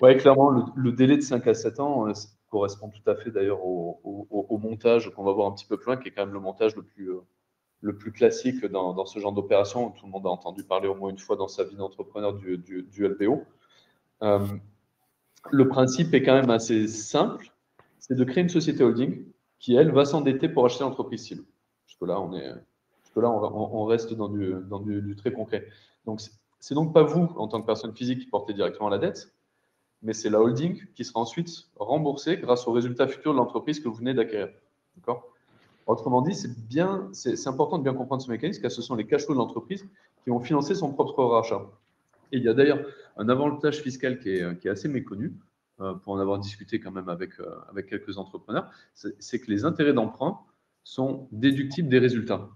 Oui, clairement, le délai de 5 à 7 ans correspond tout à fait d'ailleurs au montage qu'on va voir un petit peu plus loin, qui est quand même le montage le plus classique dans ce genre d'opération. Tout le monde a entendu parler au moins une fois dans sa vie d'entrepreneur du LBO. Le principe est quand même assez simple, c'est de créer une société holding qui, elle, va s'endetter pour acheter l'entreprise cible. Jusque-là, on reste dans du très concret. Donc, c'est donc pas vous, en tant que personne physique, qui portez directement la dette, mais c'est la holding qui sera ensuite remboursée grâce aux résultats futurs de l'entreprise que vous venez d'acquérir. D'accord ? Autrement dit, c'est important de bien comprendre ce mécanisme, car ce sont les cash flows de l'entreprise qui vont financer son propre rachat. Et il y a d'ailleurs un avantage fiscal qui est assez méconnu, pour en avoir discuté quand même avec quelques entrepreneurs, c'est que les intérêts d'emprunt sont déductibles des résultats,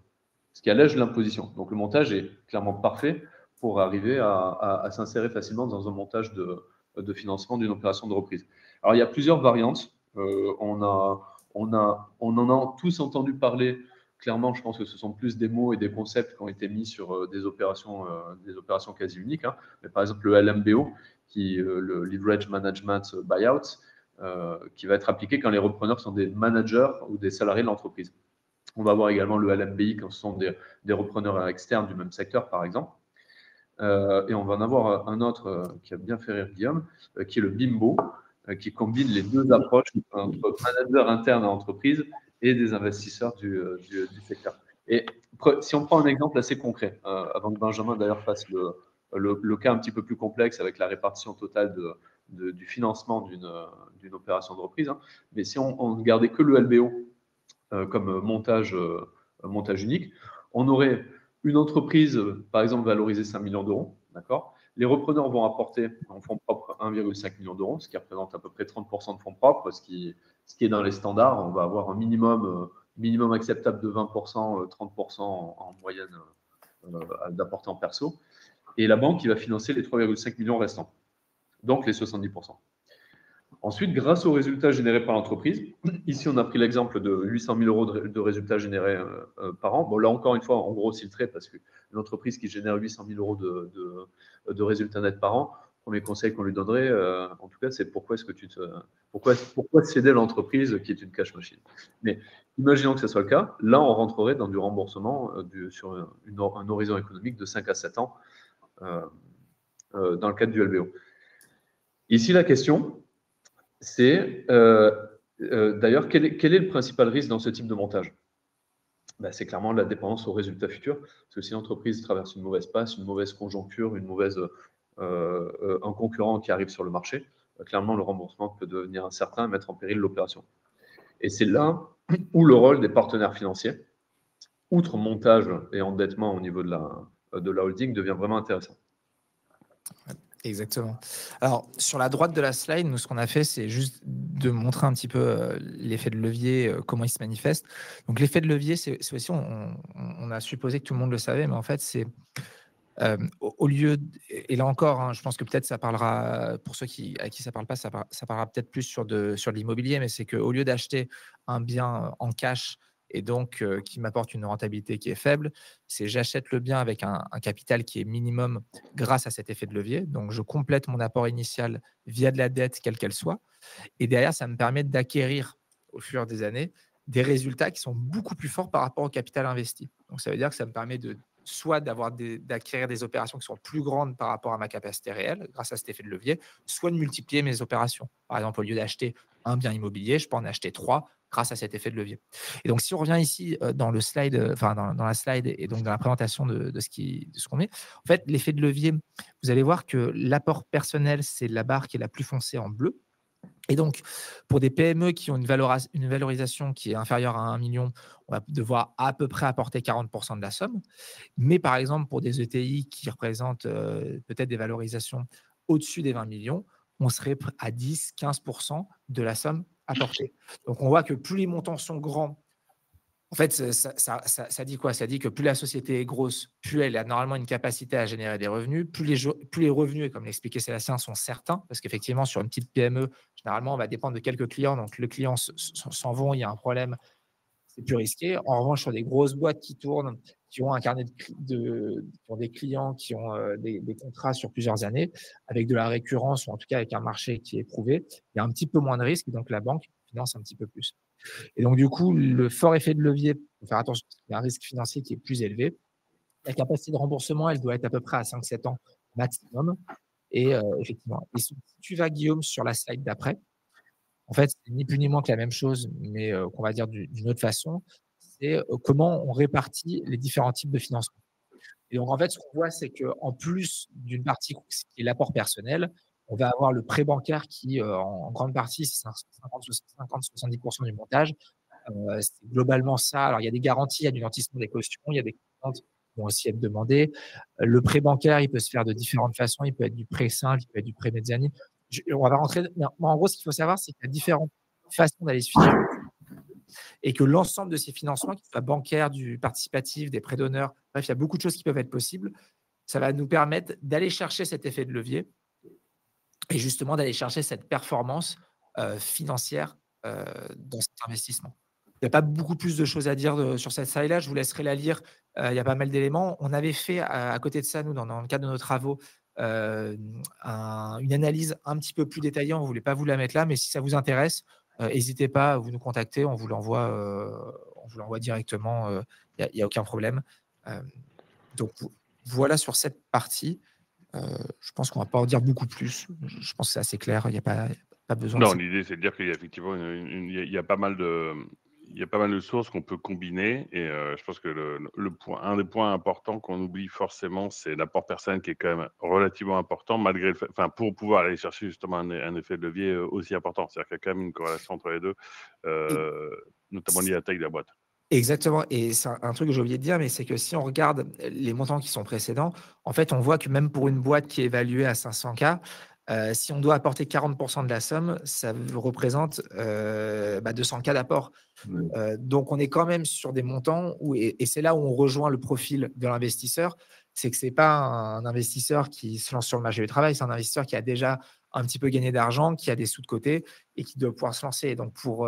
ce qui allège l'imposition. Donc le montage est clairement parfait pour arriver à s'insérer facilement dans un montage de financement d'une opération de reprise. Alors il y a plusieurs variantes. On en a tous entendu parler. Clairement, je pense que ce sont plus des mots et des concepts qui ont été mis sur des opérations quasi uniques. Mais par exemple, le LMBO, le Leverage Management Buyout, qui va être appliqué quand les repreneurs sont des managers ou des salariés de l'entreprise. On va avoir également le LMBI quand ce sont des repreneurs externes du même secteur, par exemple. Et on va en avoir un autre qui a bien fait rire Guillaume, qui est le BIMBO, qui combine les deux approches entre managers internes à l'entreprise et des investisseurs du secteur. Et si on prend un exemple assez concret, avant que Benjamin d'ailleurs fasse le cas un petit peu plus complexe avec la répartition totale du financement d'une opération de reprise, mais si on ne gardait que le LBO comme montage unique, on aurait une entreprise, par exemple, valorisée 5 millions d'euros, d'accord ? Les repreneurs vont apporter en fonds propres 1,5 million d'euros, ce qui représente à peu près 30% de fonds propres, ce qui est dans les standards. On va avoir un minimum acceptable de 20%, 30% en moyenne d'apporter en perso. Et la banque qui va financer les 3,5 millions restants, donc les 70%. Ensuite, grâce aux résultats générés par l'entreprise, ici on a pris l'exemple de 800 000 euros de résultats générés par an. Bon, là encore une fois, on grossit le trait parce qu'une entreprise qui génère 800 000 euros de résultats nets par an premier conseil qu'on lui donnerait, en tout cas, c'est pourquoi céder l'entreprise qui est une cash machine. Mais imaginons que ce soit le cas, là, on rentrerait dans du remboursement sur un horizon économique de 5 à 7 ans dans le cadre du LBO. Ici, la question, c'est d'ailleurs, quel est le principal risque dans ce type de montage? C'est clairement la dépendance aux résultats futurs. Parce que si l'entreprise traverse une mauvaise passe, une mauvaise conjoncture, un concurrent qui arrive sur le marché, clairement, le remboursement peut devenir incertain et mettre en péril l'opération. Et c'est là où le rôle des partenaires financiers, outre montage et endettement au niveau de la holding, devient vraiment intéressant. Exactement. Alors, sur la droite de la slide, nous, ce qu'on a fait, c'est juste de montrer un petit peu l'effet de levier, comment il se manifeste. Donc, l'effet de levier, c'est aussi, on a supposé que tout le monde le savait, mais en fait, c'est au lieu, et là encore, hein, je pense que peut-être ça parlera, pour ceux à qui ça ne parle pas, ça parlera peut-être plus sur de l'immobilier, mais c'est qu'au lieu d'acheter un bien en cash et donc qui m'apporte une rentabilité qui est faible, c'est j'achète le bien avec un capital qui est minimum grâce à cet effet de levier. Donc, je complète mon apport initial via de la dette, quelle qu'elle soit. Et derrière, ça me permet d'acquérir au fur des années des résultats qui sont beaucoup plus forts par rapport au capital investi. Donc, ça veut dire que ça me permet soit d'acquérir des opérations qui sont plus grandes par rapport à ma capacité réelle, grâce à cet effet de levier, soit de multiplier mes opérations. Par exemple, au lieu d'acheter un bien immobilier, je peux en acheter 3 grâce à cet effet de levier. Et donc, si on revient ici dans le slide, dans la slide et donc dans la présentation de ce qu'on met, en fait, l'effet de levier, vous allez voir que l'apport personnel, c'est la barre qui est la plus foncée en bleu. Et donc, pour des PME qui ont une valorisation qui est inférieure à 1 million, on va devoir à peu près apporter 40% de la somme. Mais par exemple, pour des ETI qui représentent peut-être des valorisations au-dessus des 20 millions, on serait à 10-15% de la somme apportée. Donc, on voit que plus les montants sont grands, en fait, ça dit quoi? Ça dit que plus la société est grosse, plus elle a normalement une capacité à générer des revenus, plus les revenus, et comme l'expliquait Sébastien, sont certains, parce qu'effectivement, sur une petite PME, généralement, on va dépendre de quelques clients. Donc, le client s'en vont, il y a un problème, c'est plus risqué. En revanche, sur des grosses boîtes qui tournent, qui ont un carnet qui ont des clients qui ont des contrats sur plusieurs années, avec de la récurrence, ou en tout cas avec un marché qui est éprouvé, il y a un petit peu moins de risque, donc la banque finance un petit peu plus. Et donc, du coup, le fort effet de levier, il faut faire attention, parce qu'il y a un risque financier qui est plus élevé. La capacité de remboursement, elle doit être à peu près à 5-7 ans maximum. Et effectivement, et si tu vas, Guillaume, sur la slide d'après, en fait, c'est ni plus ni moins que la même chose, mais qu'on va dire d'une autre façon, c'est comment on répartit les différents types de financement. Et donc, en fait, ce qu'on voit, c'est qu'en plus d'une partie qui est l'apport personnel, on va avoir le prêt bancaire qui, en grande partie, c'est 50-70% du montage. C'est globalement ça. Alors, il y a des garanties, il y a du nantissement des cautions, il y a des comptes qui vont aussi être demandés. Le prêt bancaire, il peut se faire de différentes façons. Il peut être du prêt simple, il peut être du prêt mezzanine. On va rentrer. En gros, ce qu'il faut savoir, c'est qu'il y a différentes façons d'aller se financer et que l'ensemble de ces financements, qu'ils soient bancaires, du participatif, des prêts d'honneur, bref, il y a beaucoup de choses qui peuvent être possibles. Ça va nous permettre d'aller chercher cet effet de levier et justement d'aller chercher cette performance financière dans cet investissement. Il n'y a pas beaucoup plus de choses à dire sur cette slide-là. Je vous laisserai la lire. Il y a pas mal d'éléments. On avait fait à côté de ça, nous, dans le cadre de nos travaux, une analyse un petit peu plus détaillée. On ne voulait pas vous la mettre là, mais si ça vous intéresse, n'hésitez pas à vous nous contacter. On vous l'envoie directement. Il n'y a aucun problème. Donc, voilà sur cette partie. Je pense qu'on ne va pas en dire beaucoup plus. Je pense que c'est assez clair. Il n'y a pas besoin. Non, l'idée, c'est de dire qu'il y a effectivement il y a pas mal de sources qu'on peut combiner. Et je pense que un des points importants qu'on oublie forcément, c'est l'apport personnel qui est quand même relativement important, malgré le fait, pour pouvoir aller chercher justement un effet de levier aussi important. C'est-à-dire qu'il y a quand même une corrélation entre les deux, notamment liée à la taille de la boîte. Exactement. Et c'est un truc que j'ai oublié de dire, mais c'est que si on regarde les montants qui sont précédents, en fait, on voit que même pour une boîte qui est évaluée à 500K, si on doit apporter 40% de la somme, ça représente 200K d'apport. Oui. Donc, on est quand même sur des montants et c'est là où on rejoint le profil de l'investisseur. C'est que ce n'est pas un investisseur qui se lance sur le marché du travail, c'est un investisseur qui a déjà un petit peu gagné d'argent, qui a des sous de côté et qui doit pouvoir se lancer. Et donc, pour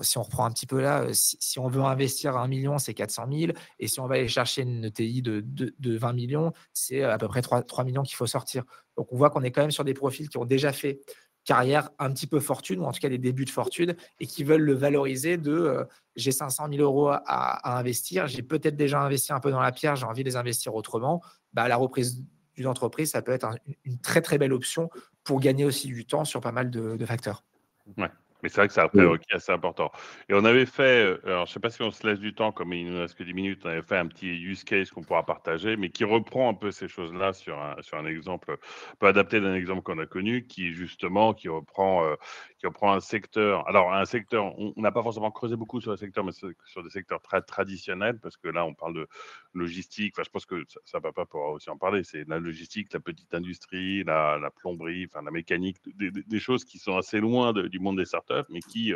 Si on reprend un petit peu là, si on veut investir 1 million, c'est 400 000. Et si on va aller chercher une ETI de 20 millions, c'est à peu près 3 millions qu'il faut sortir. Donc, on voit qu'on est quand même sur des profils qui ont déjà fait carrière un petit peu fortune, ou en tout cas des débuts de fortune, et qui veulent le valoriser de j'ai 500 000 euros à investir, j'ai peut-être déjà investi un peu dans la pierre, j'ai envie de les investir autrement. La reprise d'une entreprise, ça peut être une très, très belle option pour gagner aussi du temps sur pas mal de facteurs. Ouais. Mais c'est vrai que c'est un prérequis assez important. Et on avait fait, alors je ne sais pas si on se laisse du temps, comme il ne nous reste que 10 minutes, on avait fait un petit use case qu'on pourra partager, mais qui reprend un peu ces choses-là sur un exemple, peu adapté d'un exemple qu'on a connu, qui justement, qui reprend un secteur. Alors un secteur, on n'a pas forcément creusé beaucoup sur le secteur, mais sur des secteurs très traditionnels, parce que là on parle de logistique, enfin je pense que ça papa pourra aussi en parler, c'est la logistique, la petite industrie, la plomberie, enfin la mécanique, des choses qui sont assez loin du monde des startups, mais qui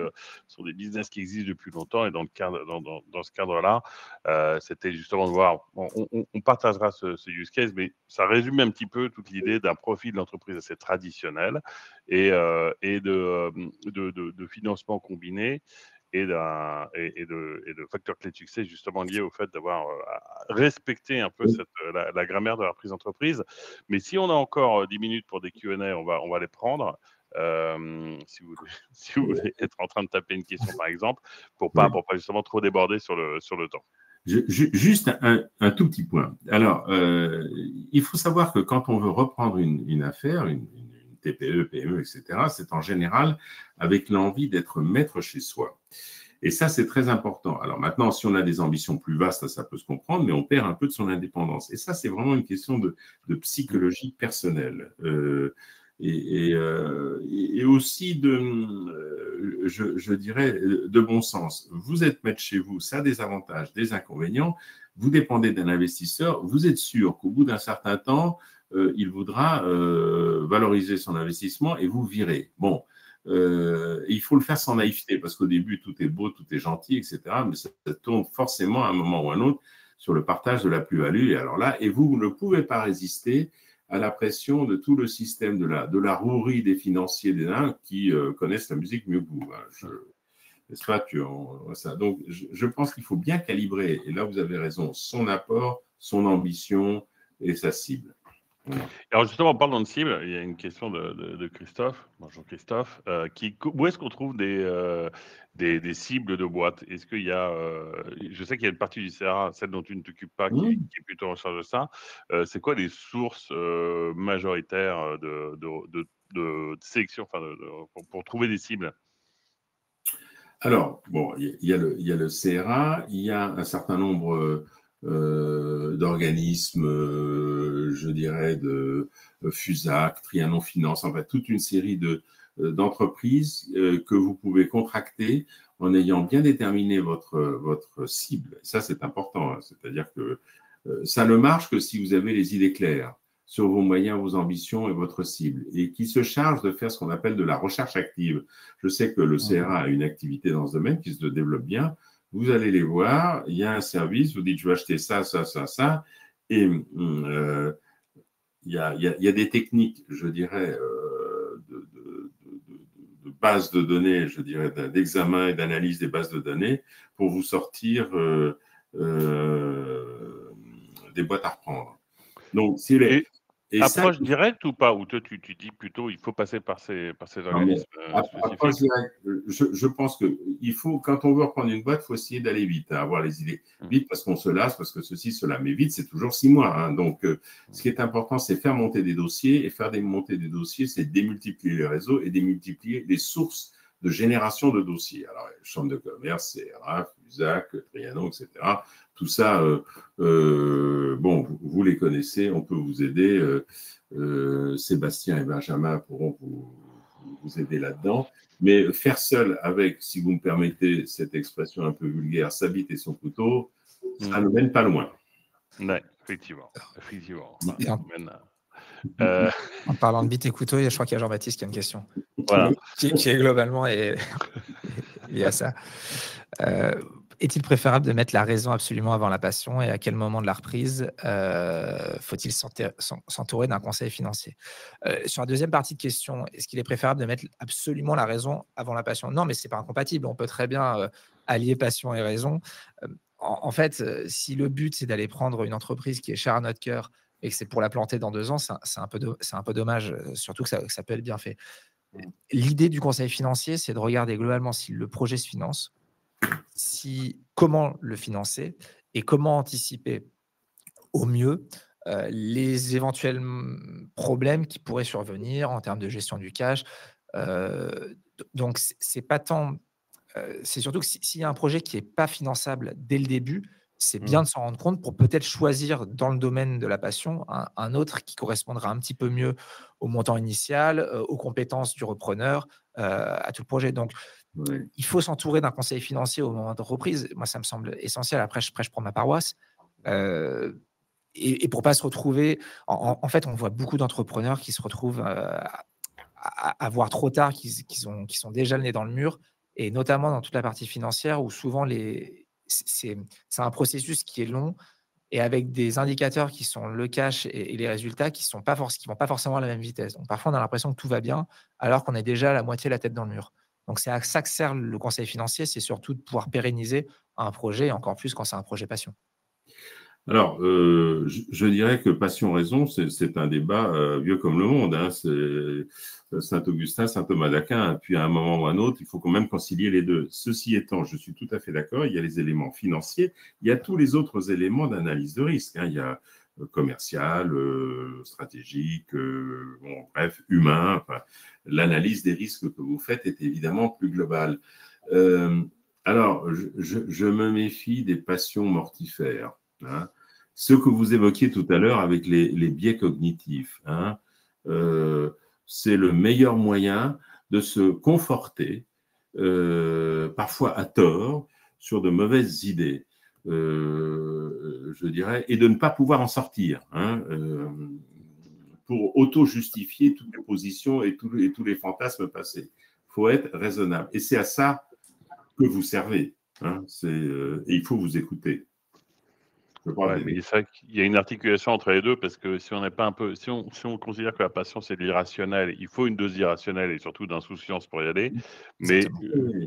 sont des business qui existent depuis longtemps. Et dans ce cadre-là, c'était justement de voir, on partagera ce use case, mais ça résume un petit peu toute l'idée d'un profil d'entreprise assez traditionnel et de financement combiné et de facteurs clés de succès justement liés au fait d'avoir respecté un peu la grammaire de la reprise d'entreprise. Mais si on a encore 10 minutes pour des Q&A, on va les prendre. Si vous voulez être en train de taper une question, par exemple, pour pas justement trop déborder sur le temps. Juste un tout petit point. Alors, il faut savoir que quand on veut reprendre une affaire, une TPE, PME, etc., c'est en général avec l'envie d'être maître chez soi. Et ça, c'est très important. Alors maintenant, si on a des ambitions plus vastes, ça peut se comprendre, mais on perd un peu de son indépendance. Et ça, c'est vraiment une question de psychologie personnelle. Et aussi je dirais, de bon sens. Vous êtes maître chez vous, ça a des avantages, des inconvénients. Vous dépendez d'un investisseur, vous êtes sûr qu'au bout d'un certain temps, il voudra valoriser son investissement et vous virer. Bon, il faut le faire sans naïveté, parce qu'au début, tout est beau, tout est gentil, etc. Mais ça tourne forcément à un moment ou à un autre sur le partage de la plus-value. Et alors là, vous ne pouvez pas résister à la pression de tout le système de la rouerie des financiers des nains qui connaissent la musique mieux que vous. N'est-ce pas, ça. Donc, je pense qu'il faut bien calibrer, et là vous avez raison, son apport, son ambition et sa cible. Alors justement, en parlant de cible, il y a une question de Christophe. Bonjour Christophe. Où est-ce qu'on trouve des cibles de boîtes? Est-ce qu'il y a, je sais qu'il y a une partie du CRA, celle dont tu ne t'occupes pas, qui est plutôt en charge de ça. C'est quoi les sources majoritaires de sélection, pour trouver des cibles? Alors, bon, il y a le CRA, il y a un certain nombre d'organismes, je dirais, de FUSAC, Trianon Finance, enfin toute une série d'entreprises que vous pouvez contracter en ayant bien déterminé votre cible. Ça, c'est important, hein. C'est-à-dire que ça ne marche que si vous avez les idées claires sur vos moyens, vos ambitions et votre cible, et qui se charge de faire ce qu'on appelle de la recherche active. Je sais que le CRA a une activité dans ce domaine qui se développe bien. Vous allez les voir, il y a un service, vous dites je vais acheter ça, ça, ça, ça, et il y a des techniques, je dirais, de base de données, je dirais, d'examen et d'analyse des bases de données pour vous sortir des boîtes à reprendre. Donc, approche directe ou pas? Ou toi, tu dis plutôt il faut passer par ces organismes spécifiques? Je pense qu'il faut, quand on veut reprendre une boîte, il faut essayer d'aller vite, avoir les idées vite, parce qu'on se lasse, parce que ceci, cela. Mais vite, c'est toujours 6 mois. Hein. Donc, ce qui est important, c'est faire monter des dossiers. Et faire monter des dossiers, c'est démultiplier les réseaux et démultiplier les sources de génération de dossiers. Alors, chambre de commerce, CRA, FUSAC, Trianon, etc. Tout ça, bon, vous les connaissez, on peut vous aider. Sébastien et Benjamin pourront vous aider là-dedans. Mais faire seul avec, si vous me permettez cette expression un peu vulgaire, sa bite et son couteau, ça ne mène pas loin. Oui, effectivement. En parlant de bite et couteau, je crois qu'il y a Jean-Baptiste qui a une question. Voilà. Qui est globalement liée à ça. Est-il préférable de mettre la raison absolument avant la passion et à quel moment de la reprise faut-il s'entourer d'un conseil financier? Sur la deuxième partie de question, est-ce qu'il est préférable de mettre absolument la raison avant la passion? Non, mais c'est pas incompatible. On peut très bien allier passion et raison. En fait, si le but c'est d'aller prendre une entreprise qui est chère à notre cœur et que c'est pour la planter dans 2 ans, c'est un peu dommage, surtout que ça peut être bien fait. L'idée du conseil financier, c'est de regarder globalement si le projet se finance, comment le financer et comment anticiper au mieux les éventuels problèmes qui pourraient survenir en termes de gestion du cash. Donc, c'est pas tant. C'est surtout que s'il y a un projet qui n'est pas finançable dès le début, c'est bien de s'en rendre compte pour peut-être choisir dans le domaine de la passion un autre qui correspondra un petit peu mieux au montant initial, aux compétences du repreneur, à tout le projet. Donc, Ouais. il faut s'entourer d'un conseil financier au moment de reprise. Moi, ça me semble essentiel. Après, je prêche pour ma paroisse. Et pour ne pas se retrouver. En fait, on voit beaucoup d'entrepreneurs qui se retrouvent à voir trop tard qu'ils sont déjà le nez dans le mur, et notamment dans toute la partie financière où souvent c'est un processus qui est long et avec des indicateurs qui sont le cash et les résultats qui vont pas forcément à la même vitesse. Donc parfois, on a l'impression que tout va bien alors qu'on est déjà à la moitié la tête dans le mur. Donc c'est à ça que sert le conseil financier, c'est surtout de pouvoir pérenniser un projet, encore plus quand c'est un projet passion. Alors, je dirais que passion-raison, c'est un débat vieux comme le monde. Hein. C'est Saint-Augustin, saint Thomas d'Aquin, puis à un moment ou à un autre, il faut quand même concilier les deux. Ceci étant, je suis tout à fait d'accord, il y a les éléments financiers, il y a tous les autres éléments d'analyse de risque. Hein. Il y a commercial, stratégique, bon, bref, humain. Enfin, l'analyse des risques que vous faites est évidemment plus globale. Alors, je me méfie des passions mortifères. Hein. Ce que vous évoquiez tout à l'heure avec les biais cognitifs, hein, c'est le meilleur moyen de se conforter, parfois à tort, sur de mauvaises idées, je dirais, et de ne pas pouvoir en sortir, hein, pour auto-justifier toutes les positions et tous les fantasmes passés. Il faut être raisonnable. Et c'est à ça que vous servez. Hein, et il faut vous écouter. Ouais, mais c'est vrai qu'il y a une articulation entre les deux parce que si on n'est pas un peu, si on considère que la passion c'est de l'irrationnel, il faut une dose d'irrationnel et surtout d'insouciance pour y aller. Mais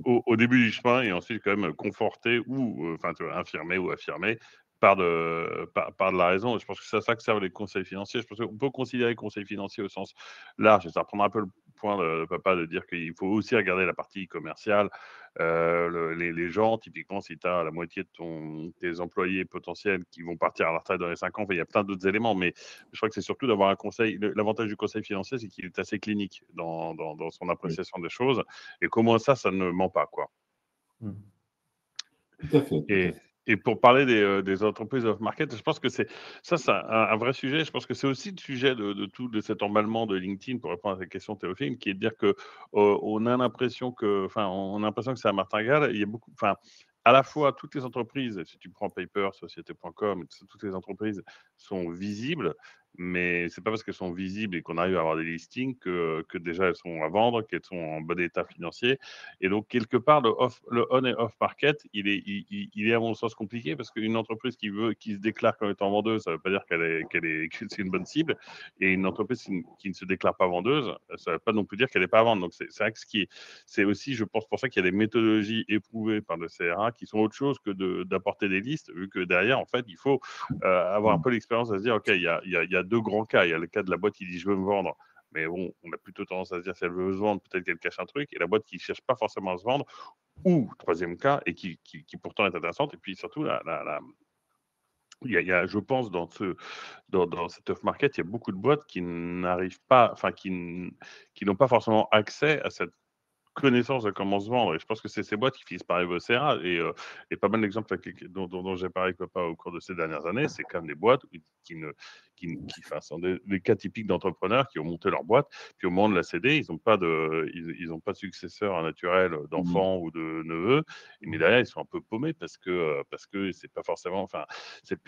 au début du chemin et ensuite quand même conforté ou enfin infirmé ou affirmé par de la raison. Et je pense que c'est à ça que servent les conseils financiers. Je pense qu'on peut considérer les conseils financiers au sens large. Et ça reprendra un peu le point de papa de dire qu'il faut aussi regarder la partie commerciale. Les gens, typiquement, si tu as la moitié de tes employés potentiels qui vont partir à la retraite dans les 5 ans, il y a plein d'autres éléments, mais je crois que c'est surtout d'avoir un conseil. L'avantage du conseil financier, c'est qu'il est assez clinique dans son appréciation des choses. Et comment ça ne ment pas, quoi. Tout à fait. Et pour parler des entreprises off-market, je pense que c'est un vrai sujet. Je pense que c'est aussi le sujet de cet emballement de LinkedIn, pour répondre à ta question, Théophile, qui est de dire que on a l'impression que c'est un martingale. Il y a beaucoup, à la fois toutes les entreprises, si tu prends Paper, Société.com, toutes les entreprises sont visibles, mais c'est pas parce qu'elles sont visibles et qu'on arrive à avoir des listings que déjà elles sont à vendre, qu'elles sont en bon état financier. Et donc, quelque part, le on et off market, il est à mon sens compliqué parce qu'une entreprise qui se déclare comme étant vendeuse, ça ne veut pas dire que c'est une bonne cible. Et une entreprise qui ne se déclare pas vendeuse, ça ne veut pas non plus dire qu'elle n'est pas à vendre. Donc, c'est vrai que c'est aussi, je pense, pour ça qu'il y a des méthodologies éprouvées par le CRA qui sont autre chose que d'apporter des listes, vu que derrière, en fait, il faut avoir un peu l'expérience de se dire, OK, il y a deux grands cas. Il y a le cas de la boîte qui dit, je veux me vendre. Mais bon, on a plutôt tendance à se dire, si elle veut se vendre, peut-être qu'elle cache un truc. Et la boîte qui ne cherche pas forcément à se vendre, ou troisième cas, et qui pourtant est intéressante. Et puis surtout, je pense, dans cet off-market, il y a beaucoup de boîtes qui n'arrivent pas, qui n'ont pas forcément accès à cette connaissance de comment se vendre. Et je pense que c'est ces boîtes qui finissent par arriver au CRA. Et pas mal d'exemples dont j'ai parlé avec papa au cours de ces dernières années, c'est quand même des boîtes sont des cas typiques d'entrepreneurs qui ont monté leur boîte, puis au moment de la céder, ils n'ont pas de successeur naturel d'enfants ou de neveux, mais derrière, ils sont un peu paumés parce que c'est pas forcément,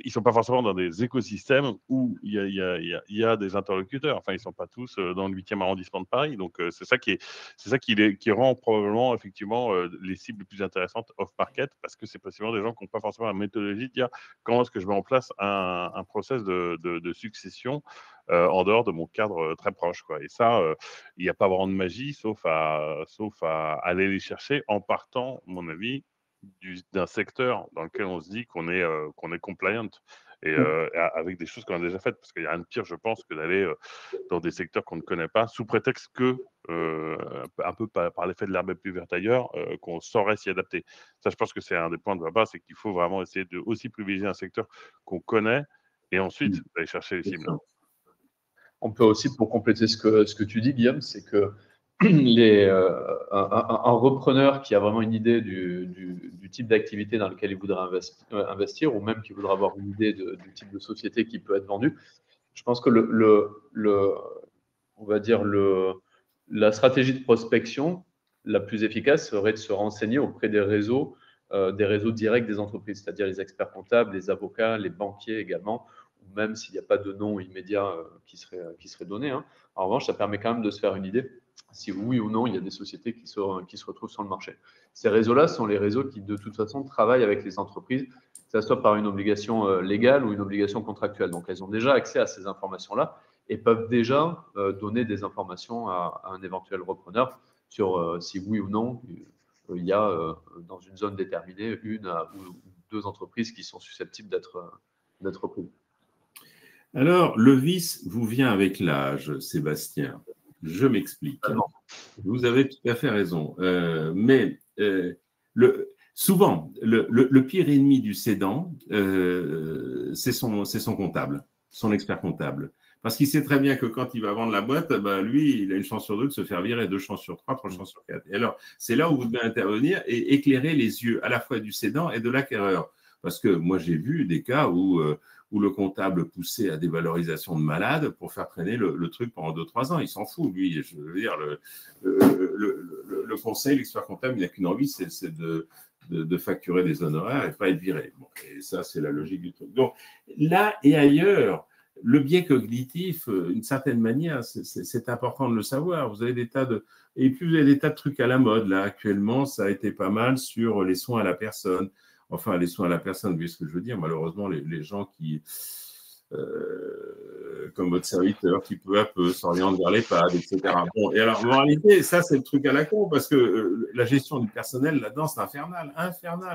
ils sont pas forcément dans des écosystèmes où il y a des interlocuteurs. Ils sont pas tous dans le 8e arrondissement de Paris. Donc, c'est ça qui est rend probablement effectivement les cibles les plus intéressantes off-market parce que c'est possiblement des gens qui n'ont pas forcément la méthodologie de dire comment est-ce que je mets en place un process de succession en dehors de mon cadre très proche, quoi. Et ça, il n'y a pas vraiment de magie sauf à aller les chercher en partant, à mon avis, d'un secteur dans lequel on se dit qu'on est compliant et avec des choses qu'on a déjà faites. Parce qu'il y a rien de pire, je pense, que d'aller dans des secteurs qu'on ne connaît pas, sous prétexte que, un peu par l'effet de l'herbe est plus verte ailleurs, qu'on saurait s'y adapter. Ça, je pense que c'est un des points de base, c'est qu'il faut vraiment essayer de aussi privilégier un secteur qu'on connaît et ensuite aller chercher les cibles. On peut aussi, pour compléter ce que tu dis, Guillaume, c'est que un repreneur qui a vraiment une idée du type d'activité dans lequel il voudrait investir, ou même qui voudra avoir une idée du type de société qui peut être vendue, je pense que on va dire la stratégie de prospection la plus efficace serait de se renseigner auprès des réseaux directs des entreprises, c'est-à-dire les experts comptables, les avocats, les banquiers également, ou même s'il n'y a pas de nom immédiat qui serait donné. Hein. En revanche, ça permet quand même de se faire une idée si oui ou non il y a des sociétés qui se retrouvent sur le marché. Ces réseaux-là sont les réseaux qui, de toute façon, travaillent avec les entreprises, que ce soit par une obligation légale ou une obligation contractuelle. Donc, elles ont déjà accès à ces informations-là et peuvent déjà donner des informations à un éventuel repreneur sur si oui ou non il y a dans une zone déterminée une ou deux entreprises qui sont susceptibles d'être reprises. Alors, le vice vous vient avec l'âge, Sébastien. Je m'explique. Vous avez tout à fait raison. Mais souvent, le pire ennemi du cédant, c'est son comptable, son expert comptable. Parce qu'il sait très bien que quand il va vendre la boîte, lui, il a une chance sur deux de se faire virer, 2 chances sur 3, 3 chances sur 4. Et alors, c'est là où vous devez intervenir et éclairer les yeux à la fois du cédant et de l'acquéreur. Parce que moi, j'ai vu des cas où le comptable poussait à des valorisations de malades pour faire traîner le truc pendant 2-3 ans. Il s'en fout, lui. Je veux dire, le conseil, l'expert comptable, il n'a qu'une envie, c'est de facturer des honoraires et pas être viré. Bon, et ça, c'est la logique du truc. Donc, là et ailleurs, le biais cognitif, d'une certaine manière, c'est important de le savoir. Vous avez des tas de... Et puis, vous avez des tas de trucs à la mode. Là, actuellement, ça a été pas mal sur les soins à la personne. Enfin, les soins à la personne, vous voyez ce que je veux dire. Malheureusement, les gens qui, comme votre serviteur, qui peu à peu s'orientent vers l'EHPAD, etc. Bon, et alors, en réalité, ça, c'est le truc à la con, parce que la gestion du personnel, là-dedans, c'est infernal.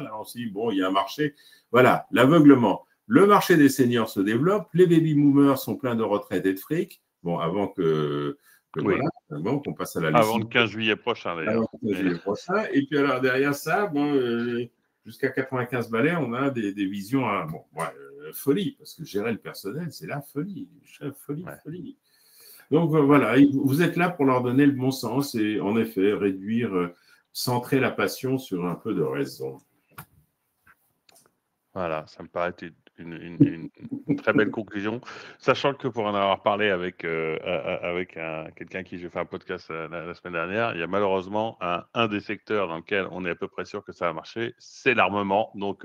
Alors, on se dit, bon, il y a un marché. Voilà, l'aveuglement. Le marché des seniors se développe. Les baby-boomers sont pleins de retraites et de fric. Bon, avant que oui. Voilà, bon, qu'on passe à la liste. Avant le 15 juillet prochain, d'ailleurs. Avant le 15 juillet prochain. Et puis, alors, derrière ça, bon... jusqu'à 95 balais, on a des visions à folie, parce que gérer le personnel, c'est la folie. Folie. Donc voilà, vous êtes là pour leur donner le bon sens et en effet, centrer la passion sur un peu de raison. Voilà, ça me paraît une très belle conclusion, sachant que pour en avoir parlé avec quelqu'un qui j'ai fait un podcast la semaine dernière, il y a malheureusement un des secteurs dans lequel on est à peu près sûr que ça va marcher, c'est l'armement. Donc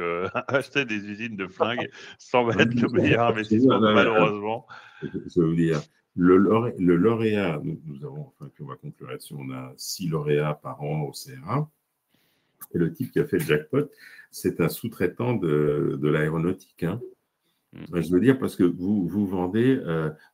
acheter des usines de flingues semble être le meilleur investissement, malheureusement. Je vais vous dire, le lauréat, nous avons, enfin, puis on va conclure là-dessus, on a 6 lauréats par an au CRA. Et le type qui a fait le jackpot, c'est un sous-traitant de l'aéronautique. Hein. Je veux dire, parce que vous vendez,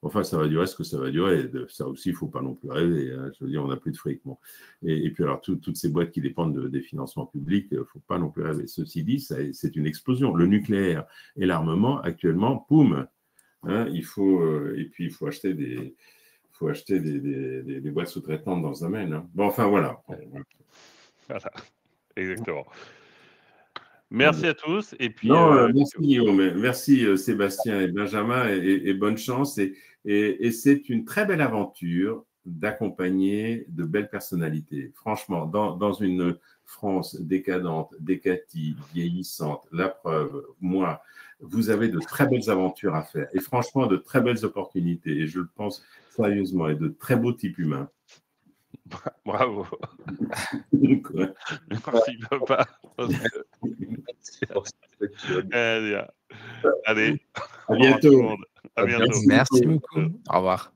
enfin, ça va durer ce que ça va durer. Ça aussi, il ne faut pas non plus rêver. Hein. Je veux dire, on n'a plus de fric. Bon. Et puis, alors, toutes ces boîtes qui dépendent des financements publics, il ne faut pas non plus rêver. Ceci dit, c'est une explosion. Le nucléaire et l'armement, actuellement, boum. Hein, et puis, il faut acheter des boîtes sous-traitantes dans ce domaine. Hein. Bon, enfin, voilà. Voilà. Exactement. Merci à tous. Et puis, merci Guillaume, merci Sébastien et Benjamin et bonne chance. Et c'est une très belle aventure d'accompagner de belles personnalités. Franchement, dans une France décadente, décatie, vieillissante, la preuve, moi, vous avez de très belles aventures à faire et franchement de très belles opportunités. Et je le pense sérieusement et de très beaux types humains. Bravo. Merci, papa. Allez, à bientôt. Merci beaucoup. Au revoir.